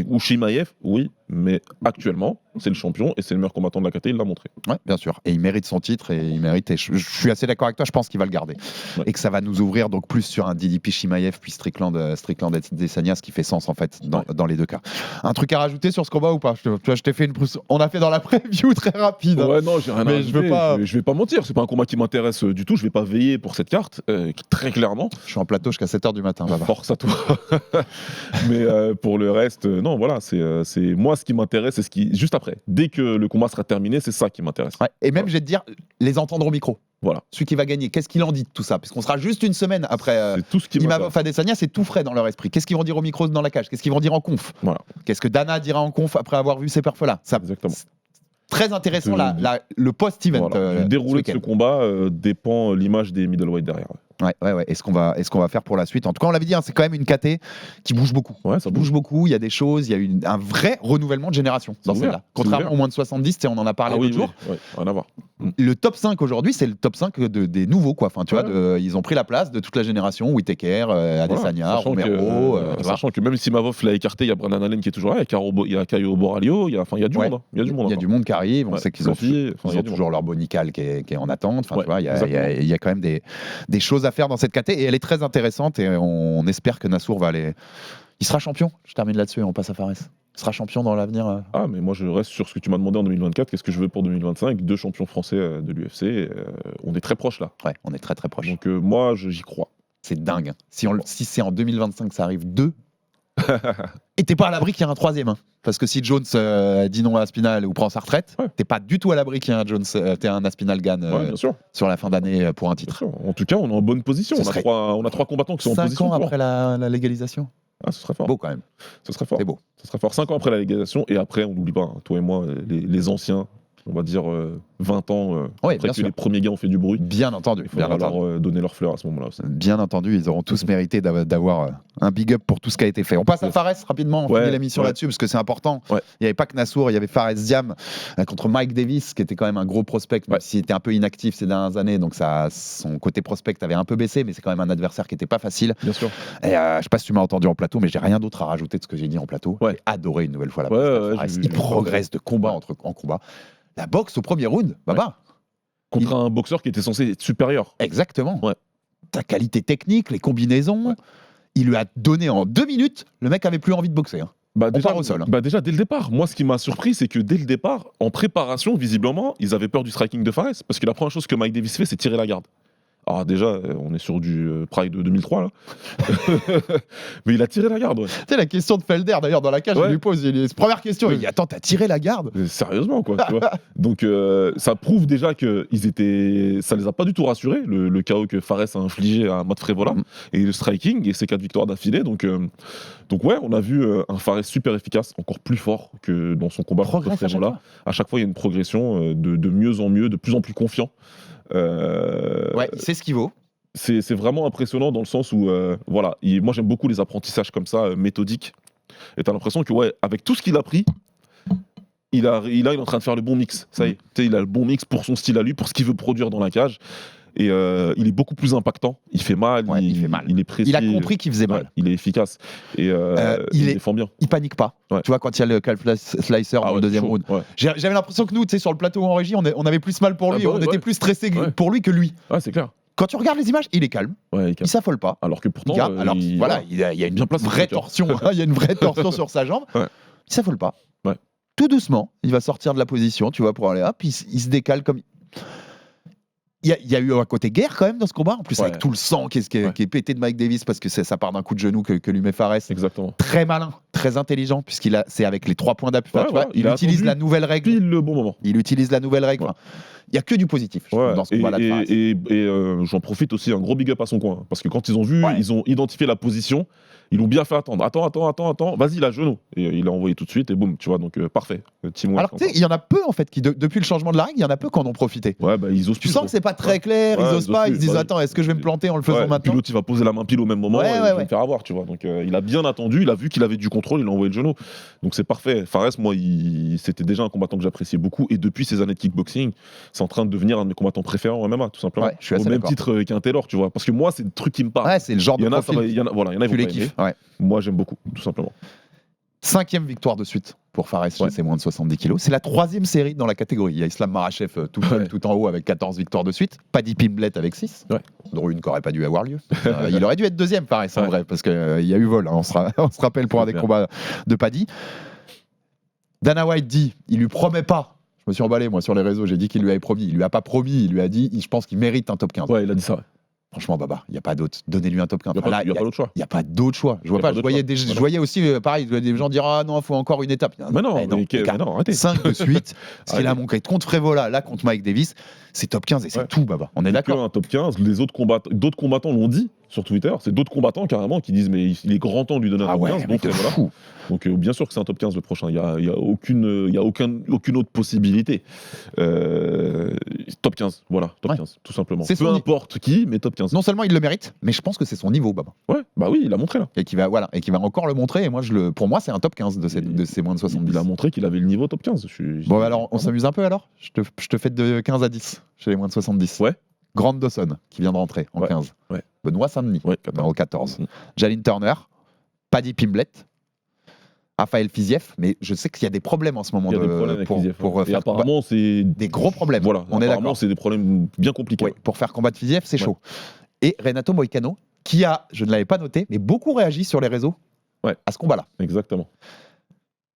Ou Chimaev, oui, mais actuellement, c'est le champion et c'est le meilleur combattant de la KT, il l'a montré. Ouais, bien sûr. Et il mérite son titre et il mérite. Et je suis assez d'accord avec toi, je pense qu'il va le garder. Ouais. Et que ça va nous ouvrir donc plus sur un DDP Chimaev puis Strickland Adesanya, ce qui fait sens en fait dans les deux cas. Un truc à rajouter sur ce combat ou pas ? Je t'ai fait on a fait dans la preview très rapide. Ouais, non, j'ai rien à rajouter. Je vais pas mentir, c'est pas un combat qui m'intéresse du tout. Je vais pas veiller pour cette carte, très clairement. Je suis en plateau jusqu'à 7h du matin. Force à toi. Mais pour le reste, non, voilà, c'est moi ce qui m'intéresse, c'est ce qui juste après. Dès que le combat sera terminé, c'est ça qui m'intéresse. Ouais, et même, je vais te dire, les entendre au micro. Voilà. Celui qui va gagner, qu'est-ce qu'il en dit de tout ça ? Parce qu'on sera juste une semaine après Imavov Adesanya, c'est tout frais dans leur esprit. Qu'est-ce qu'ils vont dire au micro dans la cage ? Qu'est-ce qu'ils vont dire en conf ? Voilà. Qu'est-ce que Dana dira en conf après avoir vu ces perfs-là ? Exactement. Très intéressant, le post-event. Voilà. Du déroulé de ce combat dépend l'image des middleweight derrière. Ouais. Et ce qu'on va faire pour la suite. En tout cas, on l'avait dit, c'est quand même une KT qui bouge beaucoup. Ouais, ça bouge beaucoup. Il y a des choses, il y a un vrai renouvellement de génération dans celle-là. Contrairement au moins de 70, on en a parlé l'autre jour. Oui, rien à voir. Le top 5 aujourd'hui, c'est le top 5 des nouveaux, quoi. Enfin, tu vois, ils ont pris la place de toute la génération. Whittaker, Adesanya, Romero. Sachant que même si Imavov l'a écarté, il y a Brendan Allen qui est toujours là, il y a Caio Borralho, il y a du monde. Il y a du monde qui arrive. On sait qu'ils ont toujours leur bonical qui est en attente. Enfin, tu vois, il y a quand même des choses à faire dans cette KT et elle est très intéressante et on espère que Nassour va aller. Il sera champion. Je termine là-dessus et on passe à Fares. Il sera champion dans l'avenir. Ah, mais moi je reste sur ce que tu m'as demandé en 2024. Qu'est-ce que je veux pour 2025 ? 2 champions français de l'UFC. On est très proche là. Ouais, on est très très proche. Donc moi j'y crois. C'est dingue. Si c'est en 2025 ça arrive 2. Et t'es pas à l'abri qu'il y ait un 3e. Parce que si Jones dit non à Aspinall ou prend sa retraite, t'es pas du tout à l'abri qu'il y ait un Jones, t'es un Aspinall gagne sur la fin d'année pour un titre. En tout cas, on est en bonne position. On a 3 combattants qui sont en position. 5 ans après la légalisation. Ah, ce serait fort. Beau quand même. Ce serait fort. C'est beau. Ce serait fort. 5 ans après la légalisation et après, on n'oublie pas, toi et moi, les anciens. On va dire 20 ans après que les premiers gars ont fait du bruit. Bien entendu. Il faudra leur donner leur fleur à ce moment-là aussi. Bien entendu, ils auront tous mérité d'avoir un big up pour tout ce qui a été fait. On passe à Fares rapidement, on finit l'émission là-dessus parce que c'est important. Il n'y avait pas que Nassour, il y avait Fares Diam contre Mike Davis qui était quand même un gros prospect, même s'il était un peu inactif ces dernières années, donc son côté prospect avait un peu baissé, mais c'est quand même un adversaire qui n'était pas facile. Bien sûr. Et je sais pas si tu m'as entendu en plateau, mais j'ai rien d'autre à rajouter de ce que j'ai dit en plateau. J'ai adoré une nouvelle fois la boxe. Il progresse de combat en combat. La boxe au premier round, Baba. Contre un boxeur qui était censé être supérieur. Exactement. ta qualité technique, les combinaisons. Il lui a donné en 2 minutes, le mec avait plus envie de boxer. Hein. Déjà, au sol. Déjà, dès le départ, moi, ce qui m'a surpris, c'est que dès le départ, en préparation, visiblement, ils avaient peur du striking de Fares. Parce que la première chose que Mike Davis fait, c'est tirer la garde. Alors déjà, on est sur du Pride de 2003, là. Mais il a tiré la garde, ouais. Tu sais, la question de Felder, d'ailleurs, dans la cage, je lui pose, première question, il dit, attends, t'as tiré la garde ? Sérieusement, quoi, tu vois. Donc, ça prouve déjà que ça les a pas du tout rassurés, le chaos que Fares a infligé à Matt Frevola, et le striking, et ses 4 victoires d'affilée. Donc ouais, on a vu un Fares super efficace, encore plus fort que dans son combat contre Frevola. À chaque fois, il y a une progression de mieux en mieux, de plus en plus confiant. C'est ce qu'il vaut. C'est vraiment impressionnant dans le sens où, moi j'aime beaucoup les apprentissages comme ça, méthodiques. Et t'as l'impression que, avec tout ce qu'il a pris, il est en train de faire le bon mix. Ça y est, il a le bon mix pour son style à lui, pour ce qu'il veut produire dans la cage. Et il est beaucoup plus impactant. Il fait mal, il est précis. Il a compris qu'il faisait mal. Il est efficace. Et il défend bien. Il panique pas. Tu vois, quand il y a le calf slicer dans le deuxième round. J'avais l'impression que nous, sur le plateau en régie, on avait plus mal pour lui. On était plus stressé pour lui que lui. Ouais, c'est clair. Quand tu regardes les images, il est calme. Il s'affole pas. Alors que pourtant, il y a une vraie torsion. Il y a une vraie torsion sur sa jambe. Il s'affole pas. Tout doucement, il va sortir de la position, tu vois, pour aller hop, il se décale comme. Il y a eu un côté guerre quand même dans ce combat, en plus avec tout le sang qui est pété de Mike Davis parce que ça part d'un coup de genou que lui met Fares. Exactement. Très malin, très intelligent c'est avec les 3 points d'appui. Il utilise la nouvelle règle. Pile le bon moment. Il utilise la nouvelle règle. Il n'y a que du positif dans ce combat-là de Fares. Et j'en profite aussi, un gros big up à son coin. Parce que quand ils ont vu, ils ont identifié la position, ils l'ont bien fait attendre. Attends, vas-y, la genou. Et il a envoyé tout de suite et boum, tu vois, donc parfait. Alors tu sais, il y en a peu en fait qui, depuis le changement de la règle, il y en a peu qui en ont profité. Ils osent tu sens que c'est pas très clair, ils osent pas, ils se disent attends, est-ce que je vais me planter en le faisant maintenant ? Puis l'autre, il va poser la main pile au même moment et il va me faire avoir, tu vois. Donc il a bien attendu, il a vu qu'il avait du contrôle, il a envoyé le genou. Donc c'est parfait. Fares, moi, c'était déjà un combattant que j'appréciais beaucoup et depuis ces années de kickboxing, c'est en train de devenir un de mes combattants préférés en MMA, tout simplement. Je suis assez au même d'accord. titre qu'un Taylor, tu vois. Parce que moi, c'est le truc qui me parle. C'est le genre de profil. Il y en a, ils vont pas aimer. Moi, j'aime beaucoup, tout simplement. 5e victoire de suite pour Fares chez ses moins de 70 kilos. C'est la 3e série dans la catégorie. Il y a Islam Makhachev tout seul, tout en haut avec 14 victoires de suite. Paddy Pimblett avec 6. Dont une qui n'aurait pas dû avoir lieu. Il aurait dû être 2e, Fares, en vrai, parce qu'il y a eu vol. On se rappelle pour un des combats de Paddy. Dana White dit, il lui promet pas. Je me suis emballé, moi, sur les réseaux. J'ai dit qu'il lui avait promis. Il lui a pas promis. Il lui a dit, je pense qu'il mérite un top 15. Ouais, il a dit ça. Franchement, Baba, il n'y a pas d'autre. Donnez-lui un top 15. Il n'y a pas d'autre choix. Il n'y a pas d'autre choix. Je vois pas. Je voyais aussi, pareil, des gens dire ah non, il faut encore une étape. Mais non, arrêtez. 5 de suite. Ce qu'il a montré contre Frevola, là contre Mike Davis, c'est top 15 et c'est tout, Baba. On est d'accord. Un top 15. Les autres d'autres combattants l'ont dit sur Twitter. C'est d'autres combattants carrément qui disent mais il est grand temps de lui donner un top 15. Donc voilà. Donc bien sûr que c'est un top 15 le prochain. Il y a aucune autre possibilité. Top 15, voilà, top 15, tout simplement. Peu importe qui, mais top 15. Non seulement il le mérite, mais je pense que c'est son niveau, Baba. Ouais, bah oui, il a montré là. Et qui va encore le montrer. Et moi, pour moi, c'est un top 15 de ces moins de 70. Il a montré qu'il avait le niveau top 15. Bon, alors, on s'amuse un peu alors. Je te fais de 15 à 10 chez les moins de 70. Ouais. Grant Dawson, qui vient de rentrer en 15. Ouais. Benoît Saint-Denis, au 14. Jalin Turner, Paddy Pimblett, Raphaël Fiziev, mais je sais qu'il y a des problèmes en ce moment pour faire apparemment c'est des gros problèmes. Voilà, on est d'accord. C'est des problèmes bien compliqués. Pour faire combattre Fiziev, c'est chaud. Et Renato Moicano, qui a, je ne l'avais pas noté, mais beaucoup réagi sur les réseaux à ce combat-là. Exactement.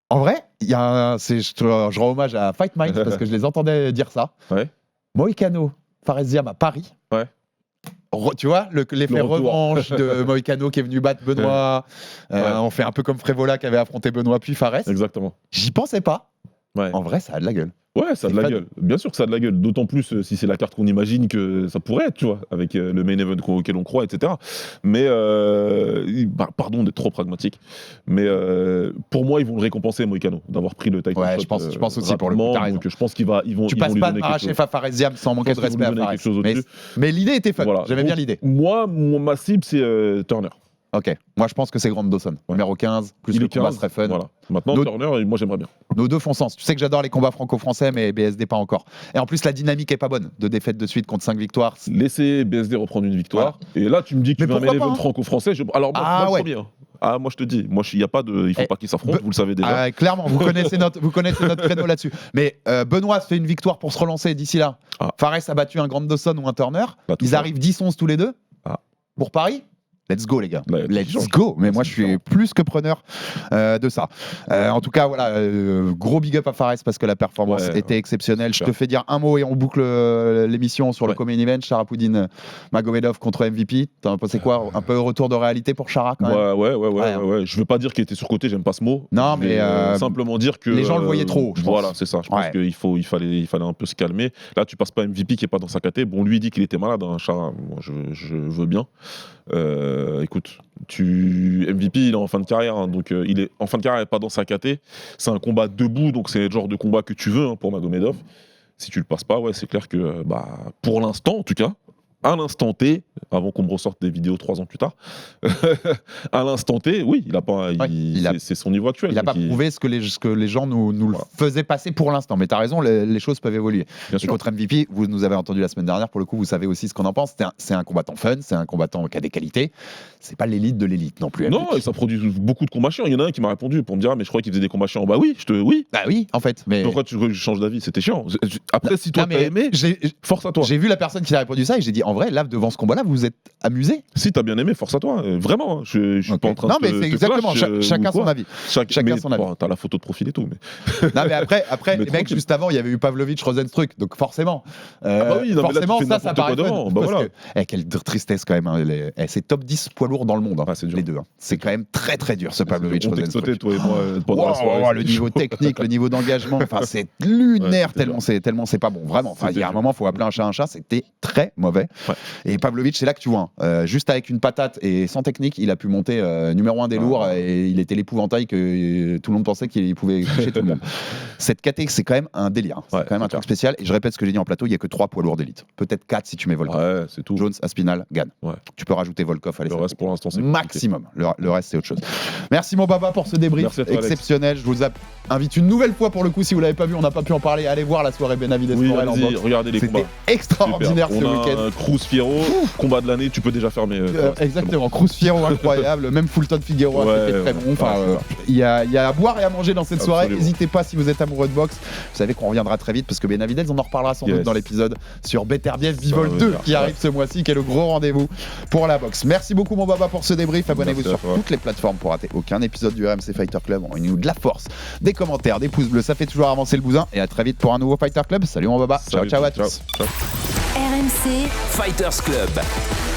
En vrai, je rends hommage à Fight Minds parce que je les entendais dire ça. Moicano, Faresiam à Paris. Tu vois, l'effet revanche de Moicano qui est venu battre Benoît. On fait un peu comme Frevola qui avait affronté Benoît puis Fares. Exactement. J'y pensais pas. En vrai, ça a de la gueule. Ouais, ça a de la gueule. Bien sûr que ça a de la gueule. D'autant plus si c'est la carte qu'on imagine que ça pourrait être, tu vois, avec le main event auquel on croit, etc. Mais, pardon d'être trop pragmatique. Mais pour moi, ils vont le récompenser, Moicano, d'avoir pris le title shot. Je pense aussi pour le coup. Donc je pense qu'ils vont lui donner quelque chose. Tu passes pas de Makhachev à Faresiam sans manquer de respect à Fares. Mais l'idée était fun. Voilà. J'aimais bien l'idée. Moi, ma cible, c'est Turner. Ok, moi je pense que c'est Grant Dawson, numéro 15, plus le combat serait fun. Voilà. Maintenant, Turner, moi j'aimerais bien. Nos deux font sens. Tu sais que j'adore les combats franco-français, mais BSD pas encore. Et en plus, la dynamique est pas bonne. 2 défaites de suite contre 5 victoires. Laissez BSD reprendre une victoire. Voilà. Et là, tu me dis que tu veux un main event franco-français. Alors, moi le premier. Moi je te dis, il faut pas qu'ils s'affrontent, vous le savez déjà. Clairement, vous connaissez notre créneau là-dessus. Mais Benoît fait une victoire pour se relancer d'ici là. Fares a battu un Grant Dawson ou un Turner. Ils arrivent 10-11 tous les deux. pour Paris. Let's go les gars, Ouais, let's go. Mais moi je suis plus que preneur de ça. En tout cas voilà, gros big up à Fares parce que la performance était exceptionnelle. Super. Je te fais dire un mot et on boucle l'émission sur le co-main event. Sharapouddin Magomedov contre MVP. T'en as pensé quoi? Un peu retour de réalité pour Shara quand même. Ouais. Je veux pas dire qu'il était surcoté, j'aime pas ce mot. Non mais simplement dire que les gens le voyaient trop. Je pense. Voilà, c'est ça. Je pense qu'il fallait un peu se calmer. Là, tu passes pas MVP qui est pas dans sa caté. Bon, lui il dit qu'il était malade. Shara, moi je veux bien. Écoute, MVP il est en fin de carrière, donc il est en fin de carrière, pas dans sa caté. C'est un combat debout, donc c'est le genre de combat que tu veux pour Magomedov. Si tu le passes pas, c'est clair que pour l'instant en tout cas, à l'instant T, avant qu'on me ressorte des vidéos 3 ans plus tard, à l'instant T, oui, il a pas, c'est son niveau actuel. Il n'a pas prouvé ce que les gens nous le faisaient passer pour l'instant. Mais tu as raison, les choses peuvent évoluer. Et contre MVP, vous nous avez entendu la semaine dernière, pour le coup, vous savez aussi ce qu'on en pense. C'est un combattant fun, c'est un combattant qui a des qualités. C'est pas l'élite de l'élite non plus. Non, et ça produit beaucoup de combats chiants. Il y en a un qui m'a répondu pour me dire, mais je croyais qu'il faisait des combats chiants. Bah oui, en fait. Mais pourquoi tu changes d'avis? C'était chiant. Après, si toi t'as aimé, force à toi. J'ai vu la personne qui a répondu ça et j'ai dit, en vrai, là, devant ce combat-là, vous vous êtes amusé? Si t'as bien aimé, force à toi. Vraiment, je suis pas en train de. Non, mais c'est exactement. Chacun son avis. Chacun son avis. T'as la photo de profil et tout. Mais... Non, mais après les mecs, juste avant, il y avait eu Pavlovich, Rosenstruck. Donc forcément, forcément, ça paraît fun. Voilà. Quelle tristesse quand même. C'est top 10 poids lourd dans le monde, les deux. C'est quand même très très dur ce Pavlovich, Rosenstruck. Toi et moi, pendant la soirée. Le niveau technique, le niveau d'engagement, c'est lunaire tellement c'est pas bon. Vraiment. Il y a un moment, il faut appeler un chat un chat. C'était très mauvais. Et Pavlovich, c'est là que tu vois, juste avec une patate et sans technique, il a pu monter numéro 1 des lourds et il était l'épouvantail que tout le monde pensait qu'il pouvait toucher tout le monde. Cette catégorie, c'est quand même un délire. C'est quand même un truc spécial. Et je répète ce que j'ai dit en plateau, il n'y a que 3 poids lourds d'élite. Peut-être 4 si tu mets Volkov. C'est tout. Jones, Aspinall, Gann. Tu peux rajouter Volkov. Le reste pour l'instant, c'est maximum. Le reste, c'est autre chose. Merci mon baba pour ce débrief exceptionnel. Je vous invite une nouvelle fois pour le coup, si vous l'avez pas vu, on n'a pas pu en parler. Allez voir la soirée Benavidez Morel en boxe. Regardez les combats. C'était extraordinaire ce week-end. Cruz Fierro, combat de l'année, tu peux déjà fermer. Exactement, Cruz Fierro incroyable, même Fulton Figueroa c'était très bon. Il y a à boire et à manger dans cette soirée. N'hésitez pas si vous êtes amoureux de boxe. Vous savez qu'on reviendra très vite parce que Benavidez, on en reparlera sans doute dans l'épisode sur Beterbiev Bivol 2 qui arrive ce mois-ci, qui est le gros rendez-vous pour la boxe. Merci beaucoup mon baba pour ce débrief. Abonnez-vous sur toutes les plateformes pour rater aucun épisode du RMC Fighter Club. Envoyez-nous de la force, des commentaires, des pouces bleus, ça fait toujours avancer le bousin. Et à très vite pour un nouveau Fighter Club. Salut mon baba. Ciao à tous. RMC Fighters Club.